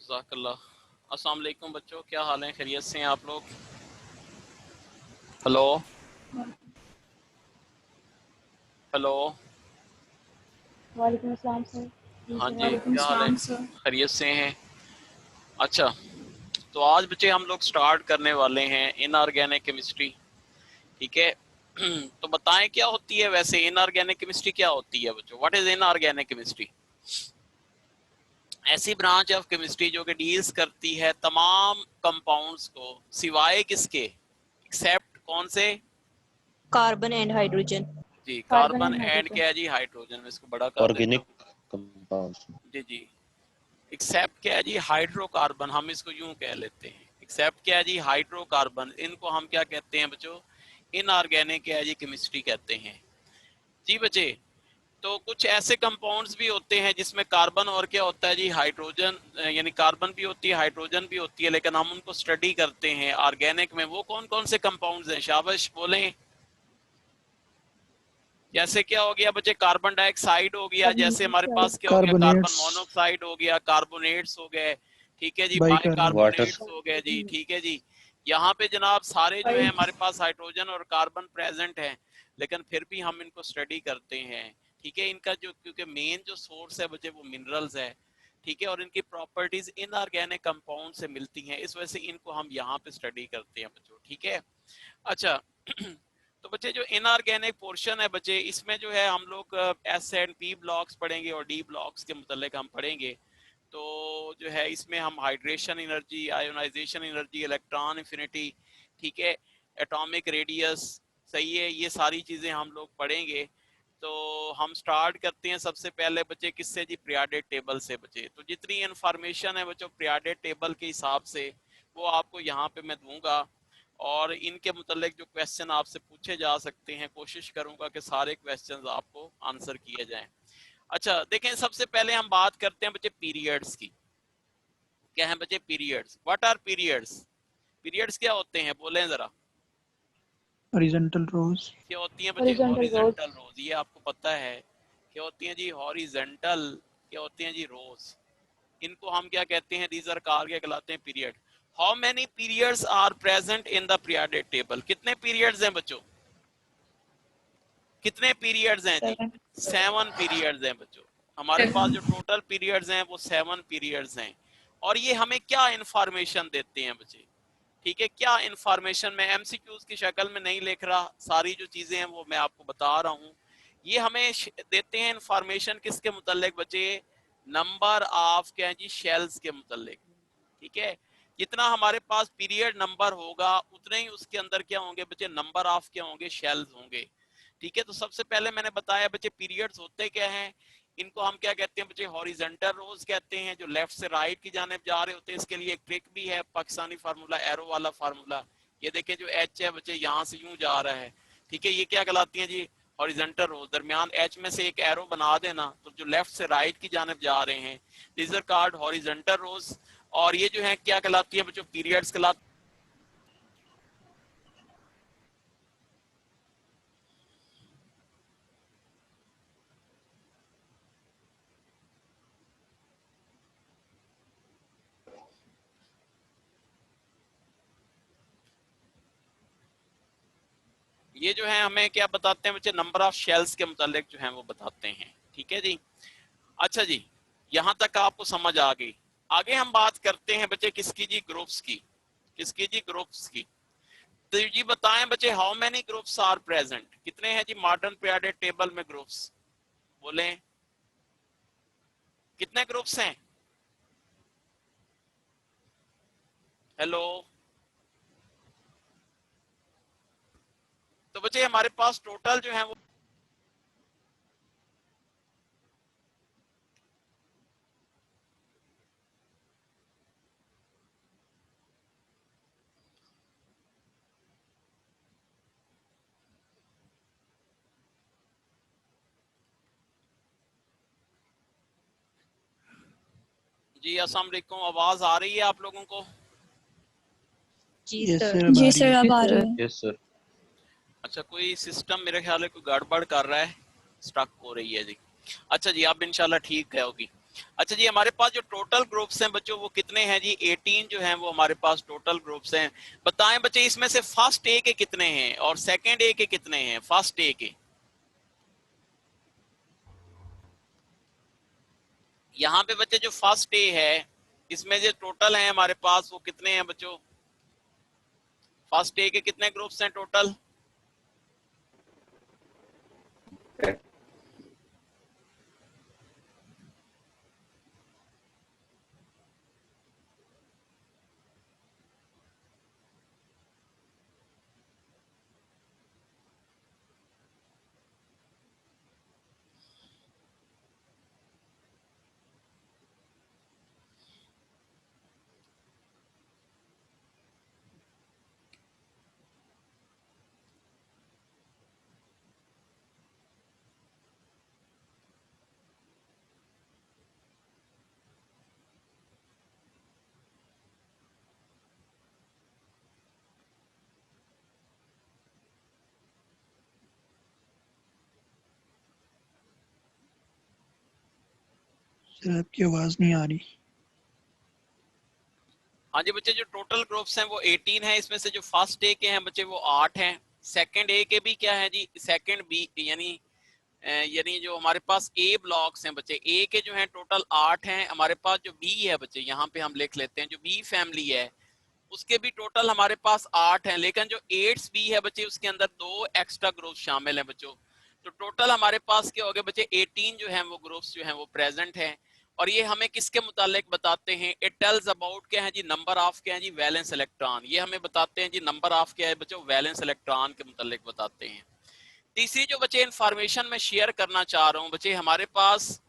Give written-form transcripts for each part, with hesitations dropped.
जज़ाकल्लाह। अस्सलाम वालेकुम बच्चों, क्या हाल है? खैरियत से हैं आप लोग? Hello hello. वालेकुम अस्सलाम सर। जी हाँ सर। जी, वालेकुम क्या हाल है? अस्सलाम सर। खैरियत से हैं? अच्छा, तो आज बच्चे हम लोग स्टार्ट करने वाले हैं इनऑर्गेनिक केमिस्ट्री। ठीक है। तो बताएं क्या होती है वैसे इनऑर्गेनिक केमिस्ट्री? क्या होती है बच्चों? What is inorganic chemistry? ऐसी ब्रांच ऑफ केमिस्ट्री जो कि डील्स करती है तमाम कंपाउंड्स को सिवाय किसके, एक्सेप्ट कौन से? Carbon and hydrogen. जी, carbon carbon and and hydrogen. क्या है जी? हाइड्रोजन। में इसको बड़ा कर देता ऑर्गेनिक हूँ। कंपाउंड्स। जी जी। एक्सेप्ट क्या है जी? हाइड्रोकार्बन। हम इसको यूं कह लेते हैं। एक्सेप्ट क्या है जी? हाइड्रोकार्बन। इनको हम क्या कहते हैं बच्चों? इनऑर्गेनिक क्या है जी? केमिस्ट्री कहते हैं। जी बच्चे, तो कुछ ऐसे कंपाउंड्स भी होते हैं जिसमें कार्बन और क्या होता है जी? हाइड्रोजन, यानी कार्बन भी होती है, हाइड्रोजन भी होती है, लेकिन हम उनको स्टडी करते हैं ऑर्गेनिक में। वो कौन कौन से कंपाउंड्स हैं? शाबाश बोलें। जैसे क्या हो गया बच्चे? कार्बन डाइऑक्साइड हो गया। जैसे हमारे पास क्या हो गया? कार्बन कार्बोनेट्स, मोनोऑक्साइड हो गया, कार्बोनेट्स हो गए। ठीक है जी, बाइकार्बोनेट्स। वाटर। बाइकार्बोनेट्स हो गए जी। ठीक है जी। यहाँ पे जनाब सारे जो है हमारे पास हाइड्रोजन और कार्बन प्रेजेंट हैं, लेकिन फिर भी हम इनको स्टडी करते हैं। ठीक है, इनका जो क्योंकि मेन जो सोर्स है बच्चे वो मिनरल्स है। ठीक है, और इनकी प्रॉपर्टीज इनऑर्गेनिक कंपाउंड से मिलती हैं, इस वजह से इनको हम यहाँ पे स्टडी करते हैं बच्चों। ठीक है। अच्छा। तो बच्चे जो इनऑर्गेनिक पोर्शन है बच्चे, इसमें जो है हम लोग एस एंड पी ब्लॉक्स पढ़ेंगे और डी ब्लॉक्स के मुतालिक हम पढ़ेंगे। तो जो है इसमें हम hydration energy, ionization energy, electron affinity, ठीक है, एटॉमिक रेडियस, सही है, ये सारी चीजें हम लोग पढ़ेंगे। तो हम स्टार्ट करते हैं सबसे पहले बच्चे किससे जी? पीरियोडिक टेबल से बच्चे। तो जितनी इंफॉर्मेशन है बच्चों पीरियोडिक टेबल के हिसाब से वो आपको यहाँ पे मैं दूंगा, और इनके मुतालिक जो क्वेश्चन आपसे पूछे जा सकते हैं कोशिश करूंगा कि सारे क्वेश्चंस आपको आंसर किए जाएं। अच्छा देखें, सबसे पहले हम बात करते हैं बच्चे पीरियड्स की। क्या है बच्चे periods? What are periods? Periods क्या होते हैं? बोलें जरा। Horizontal rows. क्या होती हैं बच्चे? हॉरिजॉन्टल रोज। हॉरिजॉन्टल रोज, ये आपको पता है। क्या होती हैं जी? हॉरिजॉन्टल। क्या होती हैं जी? रोज। इनको हम क्या कहते हैं? दीज आर कार क्या कहलाते हैं? Period. How many periods are present in the periodic table? कितने पीरियड्स हैं बच्चों? कितने पीरियड्स हैं जी? 7 पीरियड्स हैं बच्चों। हमारे पास जो टोटल पीरियड्स हैं वो 7 पीरियड्स हैं। और ये हमें क्या इंफॉर्मेशन देते हैं बच्चे? ठीक है, क्या इंफॉर्मेशन? मैं एमसीक्यूज की शक्ल में नहीं लिख रहा, सारी जो चीजें हैं वो मैं आपको बता रहा हूँ। ये हमें देते हैं इंफॉर्मेशन किसके मुतालिक बच्चे? नंबर ऑफ क्या है जी? शेल्स के मुतालिक। ठीक है, जितना हमारे पास पीरियड नंबर होगा उतने ही उसके अंदर क्या होंगे बच्चे? नंबर ऑफ क्या होंगे? शेल्स होंगे। ठीक है, तो सबसे पहले मैंने बताया बच्चे पीरियड्स होते क्या हैं। इनको हम क्या कहते हैं बच्चे? हॉरिजॉन्टल रोज कहते हैं, जो लेफ्ट से राइट की जानिब जा रहे होते हैं। इसके लिए एक ट्रिक भी है, पाकिस्तानी फार्मूला, एरो वाला फार्मूला। ये देखें जो एच है बच्चे यहाँ से यूं जा रहा है। ठीक है, ये क्या कहलाती है जी? हॉरिजॉन्टल रोज। दरमियान एच में से एक एरो बना देना, तो जो लेफ्ट से राइट की जानिब जा रहे हैं दिस आर कॉल्ड हॉरिजॉन्टल रोज। और ये जो है क्या कहलाती है बच्चों? पीरियड्स कहलाती। ये जो है हमें क्या बताते हैं बच्चे? नंबर ऑफ शेल्स के मुतालिक जो है वो बताते हैं। ठीक है जी। अच्छा जी, यहां तक आपको समझ आ गई। आगे हम बात करते हैं बच्चे किसकी जी? ग्रुप्स की। किसकी जी? ग्रुप्स की। तो जी बताएं बच्चे, how many groups are present? कितने हैं जी मॉडर्न पीरियोडिक टेबल में ग्रुप्स? बोले कितने ग्रुप्स हैं? हेलो। तो बच्चे हमारे पास टोटल जो है वो जी अस्सलाम वालेकुम, आवाज आ रही है आप लोगों को? जी यस सर। सर, अब आ जी रही सर, है। अब आ रही है। Yes sir. अच्छा, कोई सिस्टम मेरे ख्याल है कोई गड़बड़ कर रहा है, स्टक हो रही है जी। अच्छा जी, अब इंशाल्लाह ठीक है होगी। अच्छा जी, हमारे पास जो टोटल ग्रुप्स हैं बच्चों वो कितने हैं जी? 18 जो हैं वो हमारे पास टोटल ग्रुप्स हैं। बताएं बच्चे इसमें से फर्स्ट ए के कितने हैं और सेकंड ए के कितने हैं? फर्स्ट ए के यहाँ पे बच्चे जो फर्स्ट ए है इसमें जो टोटल है हमारे पास वो कितने हैं बच्चों? फर्स्ट ए के कितने ग्रुप्स हैं टोटल? सर आपकी आवाज नहीं आ रही। हाँ जी बच्चे, जो टोटल ग्रुप्स हैं वो 18 है। इसमें से जो फर्स्ट ए के हैं बच्चे वो 8 हैं। सेकंड ए के भी क्या है जी? सेकंड बी यानी जो हमारे पास ए ब्लॉक्स हैं बच्चे, ए के जो हैं टोटल 8 हैं। हमारे पास जो बी है बच्चे, यहाँ पे हम लिख लेते हैं, जो बी फैमिली है उसके भी टोटल हमारे पास 8 हैं। लेकिन जो 8 बी है बच्चे उसके अंदर 2 एक्स्ट्रा ग्रुप शामिल हैं बच्चों। तो टोटल हमारे पास क्या हो गए बच्चे? 18 जो है वो ग्रुप्स जो हैं वो प्रेजेंट हैं। और ये हमें किसके मुतालिक बताते हैं? इट टेल्स अबाउट क्या है जी? नंबर ऑफ क्या है जी? Valence electron. ये हमें बताते हैं जी नंबर ऑफ क्या है बच्चों? वैलेंस इलेक्ट्रॉन के मुतालिक बताते हैं। तीसरी जो बच्चे इंफॉर्मेशन में शेयर करना चाह रहा हूँ बच्चे, हमारे पास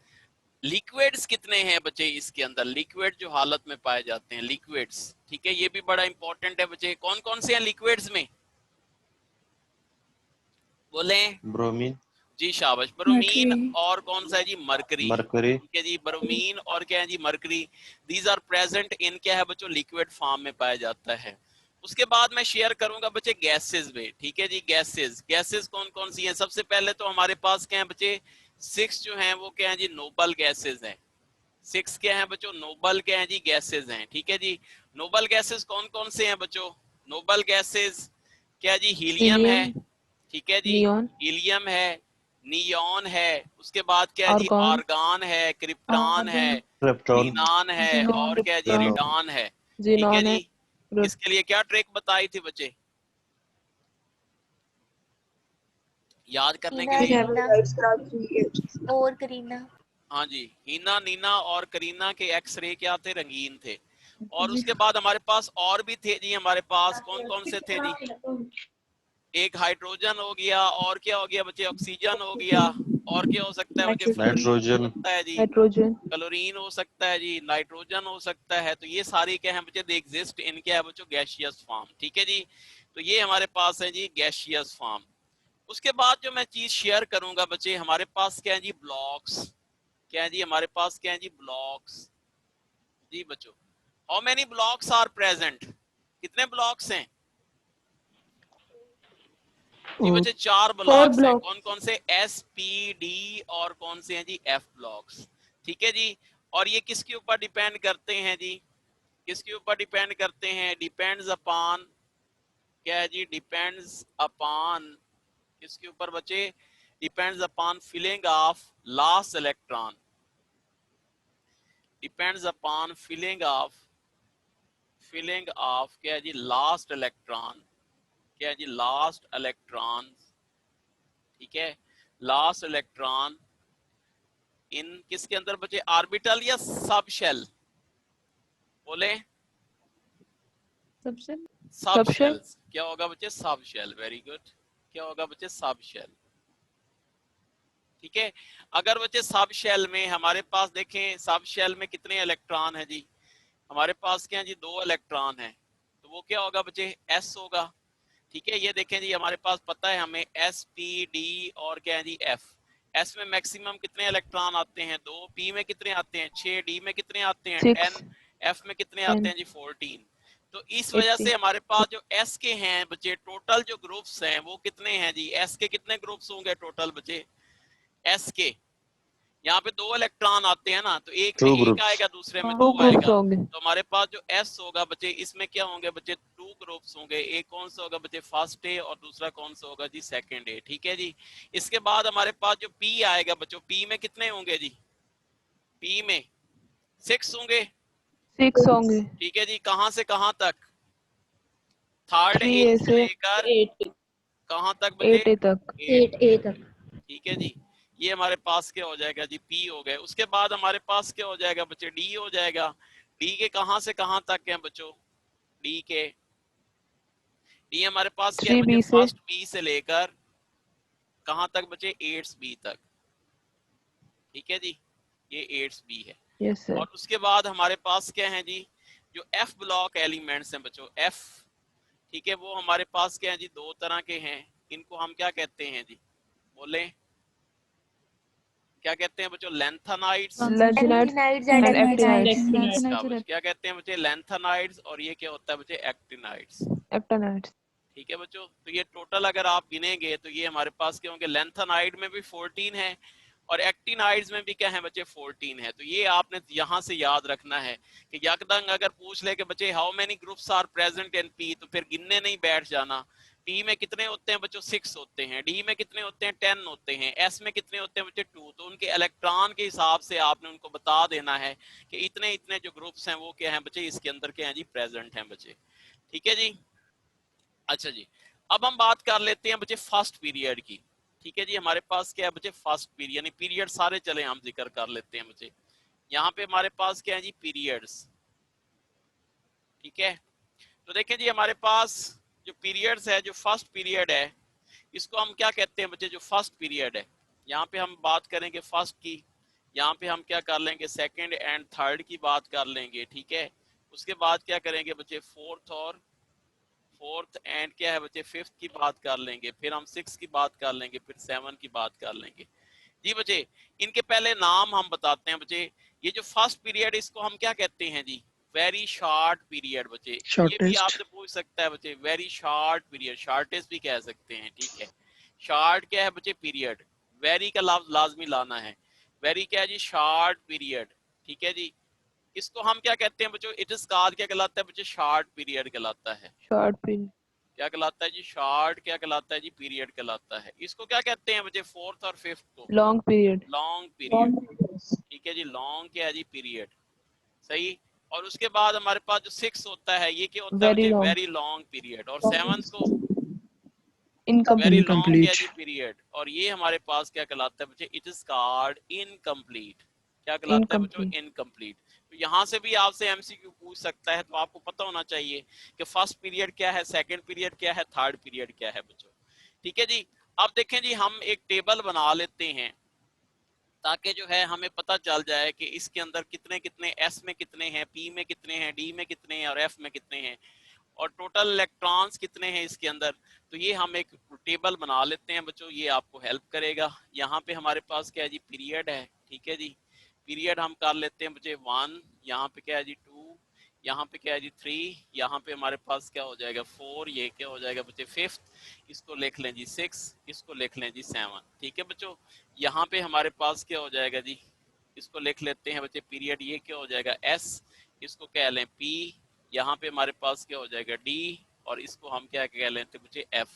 लिक्विड्स कितने हैं बच्चे? इसके अंदर लिक्विड जो हालत में पाए जाते हैं, लिक्विड्स, ठीक है, ये भी बड़ा इंपॉर्टेंट है बच्चे। कौन कौन से हैं लिक्विड्स में? बोले ब्रोमीन, जी, शाबाश। Bromine Mercury. और कौन सा है जी? मरकरी। मरकरी, ठीक है जी, ब्रोमीन और क्या है जी? Mercury. These are present in क्या है बच्चों? लिक्विड फॉर्म में पाया जाता है। उसके बाद मैं शेयर करूंगा बच्चे गैसेस में। ठीक है जी, गैसेस। गैसेस कौन कौन सी हैं? सबसे पहले तो हमारे पास क्या है बच्चे? 6 जो हैं वो क्या है जी? नोबल गैसेस हैं। 6 क्या है बच्चों? नोबल क्या है जी? गैसेस हैं। ठीक है जी। नोबल गैसेस कौन कौन से हैं बच्चों? नोबल गैसेस क्या जी? हीलियम है, Helium, ठीक है जी, neon, हीलियम है, नियॉन है, उसके बाद क्या है जी? argon, आर्गन है, क्रिप्टॉन है, क्रिप्टॉन, जीनान है, xenon, और क्या है जी? xenon, रेडॉन है। ठीक है xenon जी। है, इसके लिए क्या ट्रिक बताई थी बच्चे याद करने के हीना, लिए? नीना और करीना। हाँ जी, हीना, नीना और करीना के एक्सरे क्या थे? रंगीन थे। और उसके बाद हमारे पास और भी थे जी। हमारे पास कौन कौन से थे जी? एक हाइड्रोजन हो गया, और क्या हो गया बच्चे? ऑक्सीजन हो गया, और क्या हो सकता है बच्चे? फ्लोरीन हो नाइट्रोजन, सकता है जी, nitrogen, क्लोरीन हो सकता है जी, नाइट्रोजन हो सकता है। तो ये सारी क्या है बच्चे? दे एग्जिस्ट इन क्या है बच्चों? Gaseous form. ठीक है जी। तो ये हमारे पास है जी गैसियस फॉर्म। उसके बाद जो मैं चीज शेयर करूंगा बच्चे, हमारे पास क्या है जी? ब्लॉक्स। क्या है जी? हमारे पास क्या है जी? ब्लॉक्स। जी बच्चों, how many blocks are present? कितने ब्लॉक्स हैं जी बच्चे? 4 four ब्लॉक्स हैं। blocks. कौन कौन से? एस, पी, डी और कौन से हैं जी? F blocks. ठीक है जी। और ये किसके ऊपर डिपेंड करते हैं जी? किसके ऊपर डिपेंड करते हैं? डिपेंड्स अपॉन क्या है जी? डिपेंड्स अपॉन किसके ऊपर बच्चे? Depends upon filling of last electron. Depends upon filling of क्या है जी? Last electron. क्या है जी? Last electron. ठीक है, लास्ट इलेक्ट्रॉन इन किसके अंदर बचे? ऑर्बिटल या सब शेल? बोले सबसे सब सबसे शेल्स। क्या होगा बच्चे? सब शेल। Very good. क्या होगा बच्चे? सब शेल। ठीक है। अगर बच्चे सब शेल में हमारे पास देखें, सब शेल में कितने इलेक्ट्रॉन है जी? हमारे पास क्या है जी? 2 इलेक्ट्रॉन है। तो वो क्या होगा बच्चे? एस होगा। ठीक है, ये देखें जी, हमारे पास पता है हमें एस, पी, डी और क्या है जी? एफ। एस में मैक्सिमम कितने इलेक्ट्रॉन आते हैं? 2। पी में कितने आते हैं? 6। डी में कितने आते हैं? 10। 6, एफ में कितने आते 10, हैं जी? 14। तो इस वजह 80. से हमारे पास जो एस के हैं बच्चे, टोटल जो ग्रुप्स हैं वो कितने हैं जी? एस के कितने ग्रुप्स होंगे टोटल बच्चे? एस के यहाँ पे 2 इलेक्ट्रॉन आते हैं ना, तो एक में Two एक groups. आएगा, दूसरे में 2 दो ग्रुप्स आएगा। होंगे। तो हमारे पास जो S होगा बच्चे, इसमें क्या होंगे बच्चे, 2 ग्रुप्स होंगे। एक कौन सा होगा बच्चे, फर्स्ट ए, और दूसरा कौन सा होगा जी, सेकंड ए। ठीक है जी। इसके बाद हमारे पास जो P आएगा बच्चों, P में कितने होंगे जी, P में 6 होंगे। 6 होंगे। ठीक है जी। कहां से कहां तक, थर्ड 3 ए ए से से लेकर 8 कहां तक बच्चे, 8 ए तक। 8 तक। ठीक है जी। ये हमारे पास क्या हो जाएगा जी, P हो गए। उसके बाद हमारे पास क्या हो जाएगा बच्चे, D हो जाएगा। D के कहां से कहां तक हैं बच्चों, D हमारे पास क्या है 3 बच्चे, बी से फर्स्ट B से लेकर कहां तक बच्चे, 8 B तक। ठीक है जी, ये 8 B है। Yes sir. और उसके बाद हमारे पास क्या है जी, जो F ब्लॉक एलिमेंट्स हैं बच्चों, F, ठीक है, वो हमारे पास क्या है जी, 2 तरह के हैं। इनको हम क्या कहते हैं जी, बोले क्या कहते हैं बच्चों, lanthanides. Lanthanides Actinides and and actinides. actinides. अच्छा बच्चे, क्या कहते हैं बच्चे, लेंथेनाइड्स, और ये क्या होता है बच्चे, एक्टिनाइड्स। एक्टिनाइड्स। ठीक है बच्चों। तो ये टोटल अगर आप गिनेंगे तो ये हमारे पास क्या होंगे, लेंथेनाइड में भी 14 है और एक्टिनाइड्स में भी क्या है बच्चे, 14 है। तो ये आपने यहाँ से याद रखना है कि यकदंग अगर पूछ ले कि बच्चे how many groups are present in p, तो फिर गिनने नहीं बैठ जाना। पी में कितने होते हैं बच्चों, 6 होते हैं। डी में कितने होते हैं, 10 होते हैं। एस में कितने होते हैं बच्चे, 2। तो उनके इलेक्ट्रॉन के हिसाब से आपने उनको बता देना है कि इतने इतने जो ग्रुप्स हैं वो क्या है बच्चे, इसके अंदर क्या है जी, प्रेजेंट हैं बच्चे। ठीक है जी। अच्छा जी, अब हम बात कर लेते हैं बच्चे फर्स्ट पीरियड की। ठीक है जी, हमारे पास क्या है बच्चे, फर्स्ट पीरियड, यानी पीरियड सारे चले हम जिक्र कर लेते हैं बच्चे। यहाँ पे हमारे पास क्या है जी, पीरियड्स। ठीक है, तो देखें जी, हमारे पास जो पीरियड्स है, जो फर्स्ट पीरियड है, इसको हम क्या कहते हैं बच्चे, जो फर्स्ट पीरियड है। यहाँ पे हम बात करेंगे फर्स्ट की, यहाँ पे हम क्या कर लेंगे, सेकंड एंड थर्ड की बात कर लेंगे। ठीक है, उसके बाद क्या करेंगे बच्चे, फोर्थ एंड क्या है बच्चे, फिफ्थ की बात कर लेंगे। फिर हम 6 की बात कर लेंगे, फिर 7 की बात कर लेंगे। जी बच्चे, इनके पहले नाम हम बताते हैं बच्चे। ये जो फर्स्ट पीरियड, इसको हम क्या कहते हैं जी, वेरी शॉर्ट पीरियड बच्चे। ये भी शॉर्टेस्ट। आपसे पूछ सकता है बच्चे, वेरी शॉर्ट पीरियड, शॉर्टेस्ट भी कह सकते हैं। ठीक है, शॉर्ट क्या है बच्चे, पीरियड। वेरी का लफ्ज लाजमी लाना है। वेरी क्या है जी, शॉर्ट पीरियड। ठीक है जी, इसको हम क्या कहते हैं बच्चों, इट इज कॉल्ड, क्या कहलाता है बच्चे, शॉर्ट पीरियड कहलाता है। Short period. क्या कहलाता है जी, शॉर्ट क्या कहलाता है जी, पीरियड कहलाता है। इसको क्या कहते हैं बच्चे, फोर्थ और फिफ्थ को, लॉन्ग पीरियड। Long period. ठीक है जी, लॉन्ग क्या है जी, पीरियड। सही। और उसके बाद हमारे पास जो 6 होता है, ये क्या होता है वेरी बच्चे, लॉन्ग। Very long period. और 7 को वेरी इनकम्प्लीट। लॉन्ग क्या है इनकम्प्लीट। जी, पीरियड। और ये हमारे पास क्या कहलाता है बच्चे, इट इज कॉल्ड इनकम्प्लीट। क्या कहलाता है बच्चों, इनकम्प्लीट। इनकम्प्लीट। तो यहाँ से भी आपसे एमसीक्यू पूछ सकता है, तो आपको पता होना चाहिए कि फर्स्ट पीरियड क्या है, सेकंड पीरियड क्या है, थर्ड पीरियड क्या है बच्चों। ठीक है जी। अब देखें जी, हम एक टेबल बना लेते हैं ताकि जो है हमें पता चल जाए कि इसके अंदर कितने कितने, एस में कितने हैं, पी में कितने हैं, डी में कितने हैं और एफ में कितने हैं, और टोटल इलेक्ट्रॉन्स कितने हैं इसके अंदर। तो ये हम एक टेबल बना लेते हैं बच्चों, ये आपको हेल्प करेगा। यहाँ पे हमारे पास क्या है जी, पीरियड है। ठीक है जी, पीरियड हम कर लेते हैं बच्चे 1, यहाँ पे क्या है जी 2, यहाँ पे क्या है जी 3, यहाँ पे हमारे पास क्या हो जाएगा 4, ये क्या हो जाएगा बच्चे 5, इसको लिख लें जी 6, इसको लिख लें जी 7। ठीक है बच्चों, यहाँ पे हमारे पास क्या हो जाएगा जी, इसको लिख लेते हैं बच्चे पीरियड, ये क्या हो जाएगा S, इसको कह लें P, यहाँ पे हमारे पास क्या हो जाएगा D, और इसको हम क्या कह लेते हैं बच्चे F।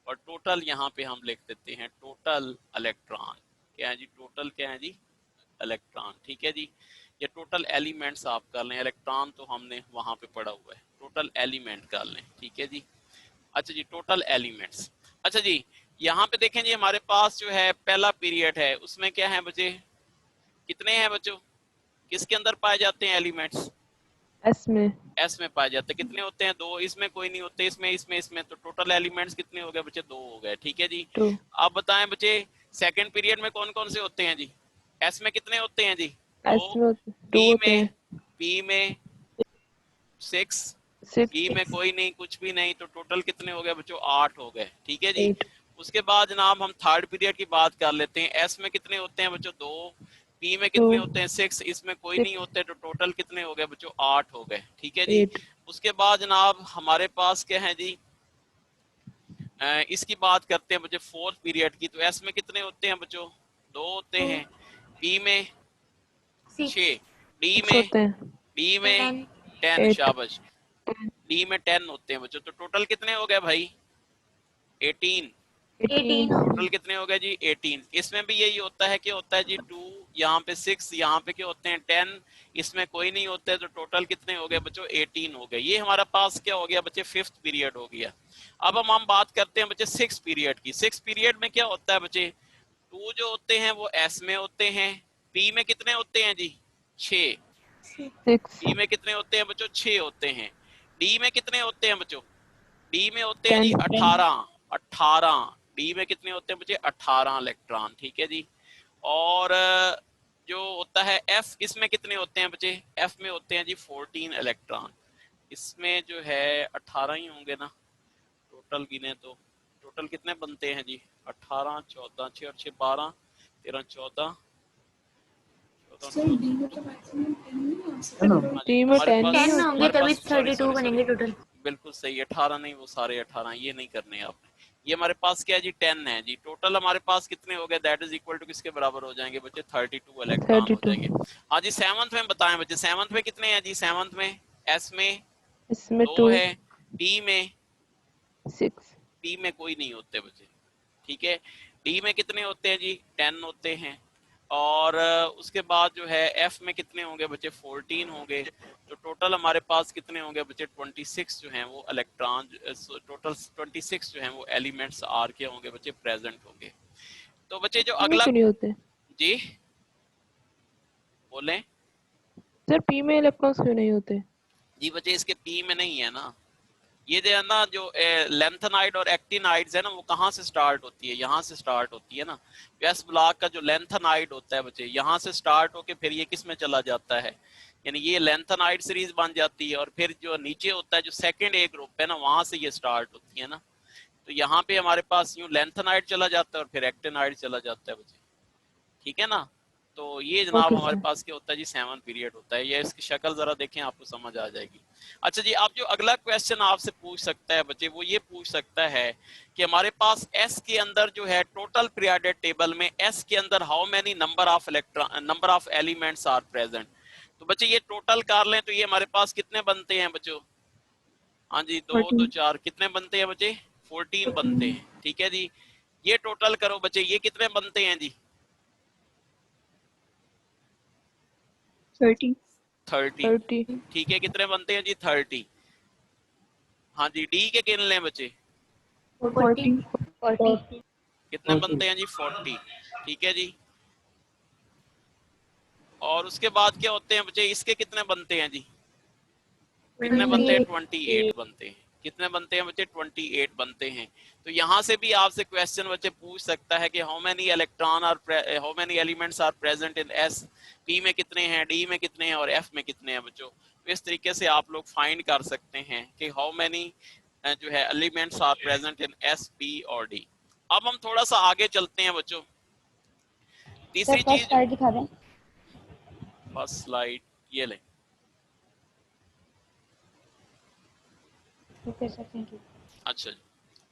और टोटल यहाँ पे हम लिख देते हैं टोटल इलेक्ट्रॉन। क्या है जी, टोटल क्या है जी, इलेक्ट्रॉन। ठीक है जी, ये टोटल एलिमेंट्स आप कर लें, इलेक्ट्रॉन तो हमने वहां पे पढ़ा हुआ है, टोटल एलिमेंट कर लें। ठीक है जी। अच्छा जी, टोटल एलिमेंट्स। अच्छा जी, यहाँ पे देखें जी, हमारे पास जो है पहला पीरियड है, उसमें क्या है बच्चे, कितने हैं बच्चों, किसके अंदर पाए जाते हैं एलिमेंट्स, एस में। एस में पाए जाते हैं। कितने होते हैं, 2। इसमें कोई नहीं होते, इसमें तो टोटल एलिमेंट्स कितने हो गए बच्चे, 2 हो गए। ठीक है जी। 2। अब बताएं बच्चे, सेकंड पीरियड में कौन कौन से होते हैं जी, एस में कितने होते हैं जी, एस 2, में 2 पी होते में, हैं। पी में 6, 6। ई में कोई नहीं, कुछ भी नहीं, तो टोटल कितने हो गए बच्चों, 8 हो गए। ठीक है जी। 8। उसके बाद जनाब हम थर्ड पीरियड की बात कर लेते हैं। एस में कितने होते हैं बच्चों, 2, पी में 2। कितने होते हैं, 6, इसमें कोई नहीं 6। होते, तो टोटल कितने हो गए बच्चों, 8 हो गए। ठीक है जी। 8। उसके बाद जनाब हमारे पास क्या है जी, इसकी बात करते हैं बच्चे फोर्थ पीरियड की। तो एस में कितने होते हैं बच्चों, 2 होते हैं। बी में 6, 6 डी 6 में होते हैं। 10, 8 शाबाश, डी में 10 होते हैं बच्चों। तो टोटल कितने हो गए भाई? 18। 18 टोटल कितने हो गए जी? 18। इसमें भी यही होता है कि होता है जी 2, यहाँ पे 6, यहाँ पे क्या होते हैं 10, इसमें कोई नहीं होते हैं। तो टोटल कितने हो गए बच्चों? 18 हो गए। ये हमारा पास क्या हो गया बच्चे? 5th पीरियड हो गया। अब हम बात करते हैं बच्चे 6th पीरियड की। 6th पीरियड में क्या होता है बच्चे? 2 जो होते हैं वो एस में होते हैं। पी में कितने होते हैं जी? 6। 6 पी में कितने होते हैं बच्चों? 6 होते हैं। डी में कितने होते हैं बच्चों? डी में होते हैं जी 10 18। 18 डी में कितने होते हैं बच्चे? 18 इलेक्ट्रॉन। ठीक है जी। और जो होता है एफ, इसमें कितने होते हैं बच्चे? एफ में होते हैं जी 14 इलेक्ट्रॉन। इसमें जो है 18 ही होंगे ना, टोटल गिने तो टोटल कितने बनते हैं जी? 18, 14, 6 और 6 12, 13, 14, 14, डी में हमारे 10 पास ही 10 होते होंगे हमारे तभी पास सॉरी 32 सॉरी सॉरी बनेंगे टोटल। बिल्कुल सही, 18 नहीं, वो सारे 18, ये नहीं करने आपने। ये हमारे पास क्या है जी? 10 है जी। टोटल हमारे पास कितने हो गए? दैट इज इक्वल टू किसके बराबर हो जाएंगे बच्चे? 32 इलेक्ट्रॉन हो 32 जाएंगे। हाँ जी, 7th में बताएं बच्चे, 7th में कितने हैं जी? 7th में एस में इसमें 2 2 है, डी में 6 डी में कोई नहीं होते बच्चे। ठीक है, डी में कितने होते हैं जी? 10 होते हैं। और उसके बाद जो है एफ में कितने होंगे बच्चे? 14 होंगे। तो टोटल हमारे पास कितने होंगे बच्चे? 26 जो हैं वो इलेक्ट्रॉन, टोटल 26 जो हैं वो एलिमेंट्स आर के होंगे बच्चे, प्रेजेंट होंगे। तो बच्चे जो पी में अगला क्यों नहीं होते? जी बोलें सर पी में इलेक्ट्रॉन्स क्यों नहीं होते? जी बच्चे, इसके पी में नहीं है ना। ये जो है ना, जो लेंथेनाइड और एक्टिनाइड्स है ना, वो कहाँ से स्टार्ट होती है? यहाँ से स्टार्ट होती है ना। एस ब्लॉक का जो लेंथेनाइड होता है बच्चे, यहाँ से स्टार्ट होके फिर ये किस में चला जाता है? यानी ये लेंथेनाइड सीरीज बन जाती है। और फिर जो नीचे होता है, जो सेकंड ए ग्रुप है ना, वहां से ये स्टार्ट होती है ना। तो यहाँ पे हमारे पास यूं लेंथेनाइड चला जाता है और फिर एक्टिनाइड चला जाता है बच्चे। ठीक है ना। तो ये जनाब ओके हमारे सर। पास क्या होता है जी? 7th पीरियड होता है। ये इसकी शक्ल जरा देखें, आपको समझ आ जाएगी। अच्छा जी, आप जो अगला क्वेश्चन आपसे पूछ सकता है बच्चे, वो ये पूछ सकता है कि हमारे पास एस के अंदर जो है टोटल पीरियोडिक टेबल में एस के अंदर how many number of elements are present. तो बच्चे ये टोटल कर लें तो ये हमारे पास कितने बनते हैं बच्चों? हाँ जी, 2 2 4 कितने बनते हैं बच्चे? 14 बनते हैं। ठीक है जी, ये टोटल करो बच्चे, ये कितने बनते हैं जी? 30 30। ठीक है, कितने बनते हैं जी? 30। हाँ जी, डी के गिन लें बच्चे, 40 कितने बनते हैं जी? 40। ठीक है जी। और उसके बाद क्या होते हैं बच्चे? इसके कितने बनते हैं जी? कितने बनते हैं? 28 बनते हैं। कितने बनते हैं बच्चे? 28 बनते हैं। तो यहाँ से भी आपसे क्वेश्चन बच्चे पूछ सकता है कि how many elements are present in s. P में कितने हैं, डी में कितने हैं और एफ में कितने हैं बच्चों। तो इस तरीके से आप लोग फाइंड कर सकते हैं कि हाउ मेनी जो है elements are present in s, p और डी। अब हम थोड़ा सा आगे चलते हैं बच्चों। तीसरी चीज, दिखा दें। फर्स्ट स्लाइड ये लें। अच्छा जी,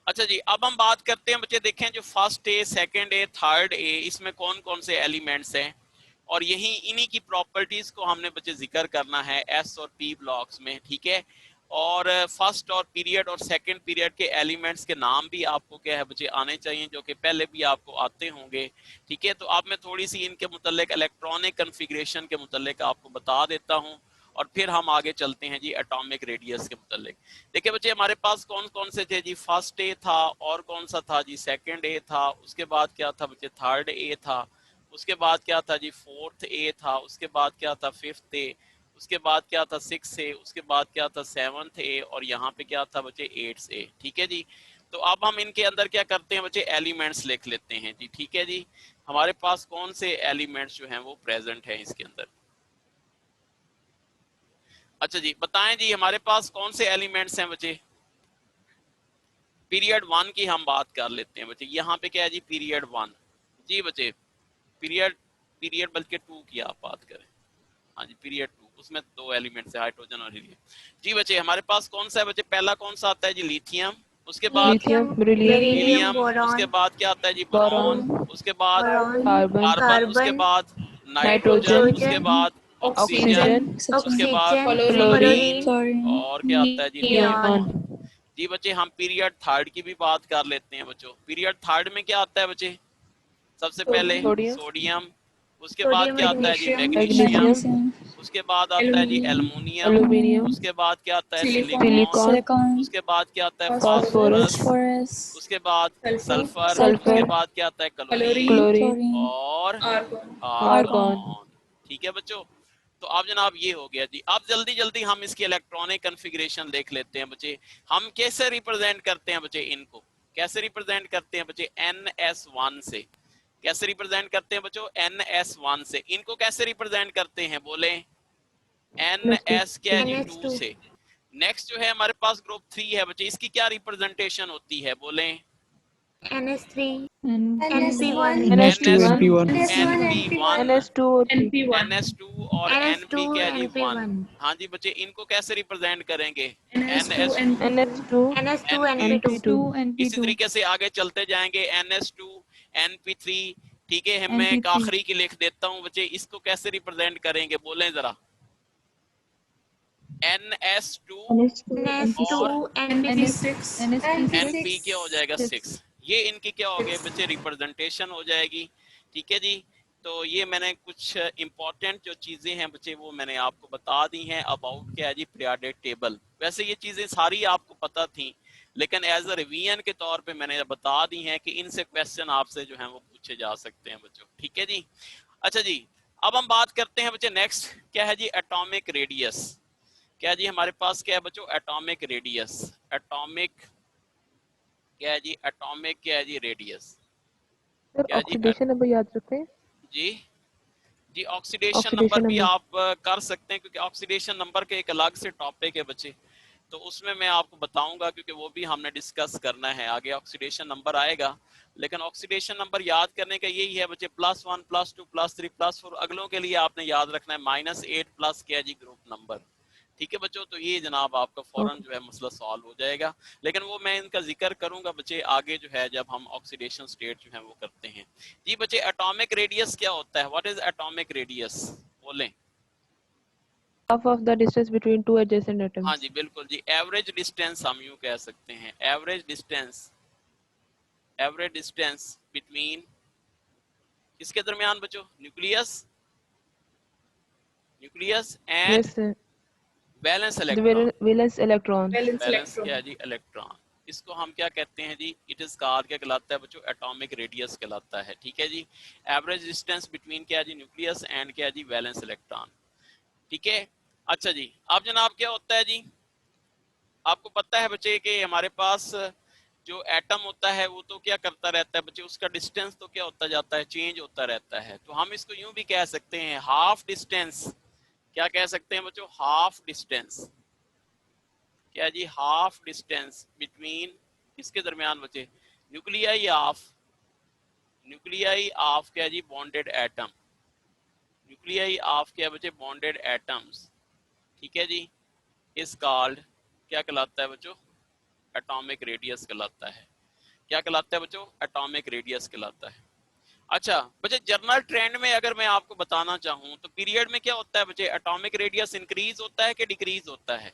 अच्छा जी, अब हम बात करते हैं बच्चे, देखें जो first A, second A, third A, इसमें कौन कौन से एलिमेंट्स हैं। और यही इन्हीं की प्रॉपर्टीज को हमने बच्चे जिक्र करना है एस और पी ब्लॉक्स में। ठीक है, और फर्स्ट और पीरियड और सेकंड पीरियड के एलिमेंट्स के नाम भी आपको क्या है बच्चे आने चाहिए, जो कि पहले भी आपको आते होंगे। ठीक है, तो अब मैं थोड़ी सी इनके मुतल्लिक इलेक्ट्रॉनिक कन्फिग्रेशन के मुतल्लिक आपको बता देता हूँ और फिर हम आगे चलते हैं जी एटॉमिक रेडियस के मुतल्लिक। देखिए बच्चे, हमारे पास कौन कौन से थे जी? फर्स्ट ए था, और कौन सा था जी? सेकंड ए था। उसके बाद क्या था बच्चे? थर्ड ए था। उसके बाद क्या था जी? फोर्थ ए था। उसके बाद क्या था? फिफ्थ ए। उसके बाद क्या था? सिक्स ए। उसके बाद क्या था? सेवंथ ए। और यहाँ पे क्या था बच्चे? एट्थ ए। ठीक है जी। तो अब हम इनके अंदर क्या करते हैं बच्चे? एलिमेंट्स लिख लेते हैं जी। ठीक है जी, हमारे पास कौन से एलिमेंट्स जो हैं वो प्रेजेंट है इसके अंदर। अच्छा जी, बताएं जी हमारे पास कौन से एलिमेंट्स हैं बच्चे? पीरियड 1 की हम बात कर लेते हैं बच्चे। यहाँ पे क्या है जी? पीरियड 1 जी बच्चे। पीरियड बल्कि 2 की आप बात करें। हाँ जी, पीरियड 2, उसमें 2 एलिमेंट्स है, हाइड्रोजन और हीलियम। जी बच्चे, हमारे पास कौन सा है बच्चे? पहला कौन सा आता है जी? लिथियम। उसके बाद लिथियम, बेरिलियम, हीलियम। उसके बाद क्या आता है जी? बोरॉन। बोरॉन, उसके बाद कार्बन, कार्बन। उसके बाद नाइट्रोजन, उसके बाद ऑक्सीजन, ऑक्सीजन, उसके बाद क्लोरीन, क्लोरीन, और क्या आता है जी नियॉन। नियॉन। जी बच्चे हम पीरियड थर्ड की भी बात कर लेते हैं बच्चों। पीरियड थर्ड में क्या आता है बच्चे? सबसे पहले सोडियम, सोडियम, उसके बाद क्या आता है जी मैग्नीशियम, मैग्नीशियम, उसके बाद आता है जी एल्युमिनियम, एल्यूमिनियम, उसके बाद क्या आता है सिलिकॉन, सिलिकॉन, उसके बाद क्या आता है फास्फोरस, फास्फोरस, उसके बाद सल्फर, सल्फर, उसके बाद क्या आता है क्लोरीन क्लोरीन, और आर्गन। आर्गन। ठीक है बच्चों, तो अब जनाब ये हो गया जी। अब जल्दी जल्दी हम इसकी इलेक्ट्रॉनिक कॉन्फ़िगरेशन देख लेते हैं बच्चे। हम कैसे रिप्रेजेंट करते हैं बच्चे इनको? कैसे रिप्रेजेंट करते हैं बच्चे? NS1 से। कैसे रिप्रेजेंट करते हैं बच्चों? NS1 से। इनको कैसे रिप्रेजेंट करते हैं बोले? NS क्या है जी? 2 से। नेक्स्ट जो है हमारे पास ग्रुप 3 है बच्चे, इसकी क्या रिप्रेजेंटेशन होती है बोले? NS3 NP1 NH2 NP1 NP1, NS2 और 3 NS2 और NP क्या है जी? 1। हाँ जी बच्चे, इनको कैसे रिप्रेजेंट करेंगे? NS2 NH2 NS2 NP2। NP2 इसी तरीके से आगे चलते जाएंगे NS2 NP3। ठीक है, मैं एक आखिरी की लिख देता हूँ बच्चे, इसको कैसे रिप्रेजेंट करेंगे बोले जरा? NS2 और NP6 NP क्या हो जाएगा? 6। ये इनकी क्या हो गए बच्चे? रिप्रेजेंटेशन हो जाएगी। ठीक है जी, तो ये मैंने कुछ इंपॉर्टेंट जो चीजें हैं बच्चे वो मैंने आपको बता दी हैं अबाउट क्या है जी पीरियोडिक टेबल। वैसे ये चीजें सारी आपको पता थी, लेकिन एज अ रिवीजन के तौर पे मैंने बता दी हैं कि इनसे क्वेश्चन आपसे जो है वो पूछे जा सकते हैं बच्चों। ठीक है जी, अच्छा जी, अब हम बात करते हैं बच्चे नेक्स्ट क्या है जी? Atomic radius. क्या जी हमारे पास क्या है बच्चों? Atomic radius. एटॉमिक क्या है जी? एटॉमिक क्या है जी? रेडियस। सर क्या जी? ऑक्सीडेशन नंबर याद रखते हैं। जी जी, ऑक्सीडेशन ऑक्सीडेशन नंबर भी नंबर आप कर सकते हैं, क्योंकि ऑक्सीडेशन नंबर के एक अलग से टॉपिक है बच्चे, तो उसमें मैं आपको बताऊंगा, क्योंकि वो भी हमने डिस्कस करना है आगे। ऑक्सीडेशन नंबर आएगा, लेकिन ऑक्सीडेशन नंबर याद करने का यही है बच्चे, +1 +2 +3 +4। अगलों के लिए आपने याद रखना है -8 प्लस क्या जी? Group number. ठीक है बच्चों, तो ये जनाब आपका फौरन ओके। जो है मसला सॉल्व हो जाएगा। लेकिन वो मैं इनका जिक्र करूंगा बच्चे आगे जो है, जब हम ऑक्सीडेशन स्टेट जो है वो करते हैं। जी बच्चे, एटॉमिक रेडियस क्या होता है? व्हाट इज एटॉमिक रेडियस बोलें? Half of the distance between two adjacent हाँ एटम्स। जी बिल्कुल जी, एवरेज डिस्टेंस हम यूं कह सकते हैं। Average distance, average distance between किसके दरमियान बच्चों? Nucleus, nucleus and yes valence the electron. Valence electron. Balance क्या है जी? इलेक्ट्रॉन। इसको हम क्या कहते हैं जी? इट इज कॉल्ड क्या कहलाता है बच्चों? एटॉमिक रेडियस कहलाता है। ठीक है जी, एवरेज डिस्टेंस बिटवीन क्या है जी? न्यूक्लियस एंड क्या है जी? Valence electron. ठीक है, अच्छा जी, अब जनाब क्या होता है जी? आपको पता है बच्चे कि हमारे पास जो एटम होता है वो तो क्या करता रहता है बच्चे? उसका डिस्टेंस तो क्या होता जाता है? चेंज होता रहता है। तो हम इसको यूं भी कह सकते हैं, हाफ डिस्टेंस। क्या कह सकते हैं बच्चों? Half distance. क्या जी? हाफ डिस्टेंस बिटवीन किसके दरमियान बचे? न्यूक्लियाई ऑफ, न्यूक्लियाई ऑफ क्या जी? Bonded atom. न्यूक्लियाई ऑफ क्या बचे? Bonded atoms. ठीक है जी, इस कॉल्ड क्या कहलाता है बच्चों? एटॉमिक रेडियस कहलाता है। क्या कहलाता है बच्चों? एटॉमिक रेडियस कहलाता है। अच्छा बच्चे, जर्नल ट्रेंड में अगर मैं आपको बताना चाहूं तो पीरियड में क्या होता है बच्चे? एटॉमिक रेडियस इंक्रीज होता है कि डिक्रीज होता है?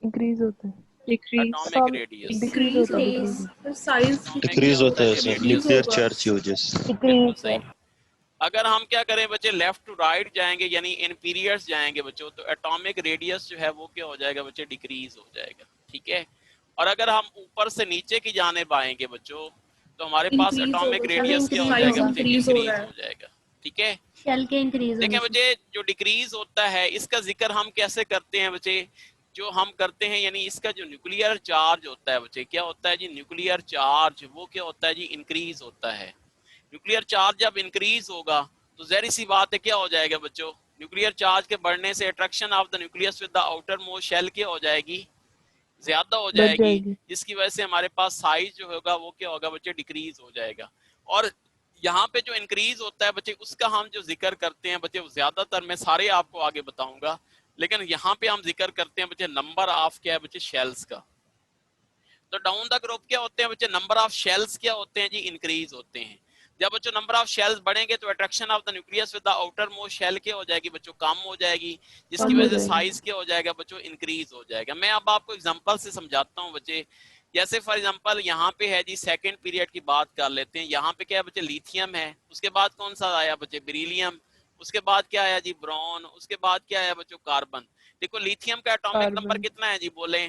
इंक्रीज होता है। एटॉमिक रेडियस डिक्रीज होता है। एटॉमिक क्या डिक्रीज होता होता है है जी? सर, रेडियस न्यूक्लियर चार्ज की वजह से। बिल्कुल सही। डिक्रीज। अगर हम क्या करें बच्चे, लेफ्ट टू राइट जाएंगे यानी इन पीरियड्स जाएंगे बच्चों, तो एटॉमिक रेडियस जो है वो क्या हो जाएगा बच्चे? डिक्रीज हो जाएगा। ठीक है, और अगर हम ऊपर से नीचे की जाने आएंगे बच्चों, तो हमारे पास एटॉमिक रेडियस क्या हो जाएगा बच्चे? इंक्रीज हो जाएगा। ठीक है, शेल के इंक्रीज देखें होने से बच्चे, जो डिक्रीज होता है इसका जिक्र हम कैसे करते हैं बच्चे? जो हम करते हैं यानी इसका जो न्यूक्लियर चार्ज होता है बच्चे, क्या होता है जी? न्यूक्लियर चार्ज वो क्या होता है जी? इंक्रीज होता है। न्यूक्लियर चार्ज जब इंक्रीज होगा तो जहरी सी बात है क्या हो जाएगा बच्चों? न्यूक्लियर चार्ज के बढ़ने से attraction of the nucleus with the outermost shell क्या हो जाएगी? ज्यादा हो बढ़ जाएगी, जाएगी। जिसकी वजह से हमारे पास साइज जो होगा वो क्या होगा बच्चे? डिक्रीज हो जाएगा। और यहाँ पे जो इंक्रीज होता है बच्चे, उसका हम जो जिक्र करते हैं बच्चे, ज्यादातर मैं सारे आपको आगे बताऊंगा, लेकिन यहाँ पे हम जिक्र करते हैं बच्चे नंबर ऑफ क्या है बच्चे? शेल्स का। तो डाउन द ग्रुप क्या होते हैं बच्चे? नंबर ऑफ शेल्स क्या होते हैं जी? इंक्रीज होते हैं। जब बच्चों नंबर ऑफ शेल्स बढ़ेंगे तो attraction of the nucleus with the outermost shell क्या हो जाएगी बच्चों, कम हो जाएगी, जिसकी कम हो वजह से जाएगी। साइज क्या हो जाएगा बच्चों, इंक्रीज हो जाएगा। मैं अब आपको एग्जांपल से समझाता हूँ बच्चे। जैसे फॉर एग्जांपल यहाँ पे है जी सेकंड पीरियड की बात कर लेते हैं। यहाँ पे क्या है बच्चे, लिथियम है, उसके बाद कौन सा आया बच्चे, बेरिलियम, उसके बाद क्या आया जी, ब्रोन, उसके बाद क्या आया बच्चों, कार्बन। देखो लिथियम का एटॉमिक नंबर कार्बन कितना है जी, बोले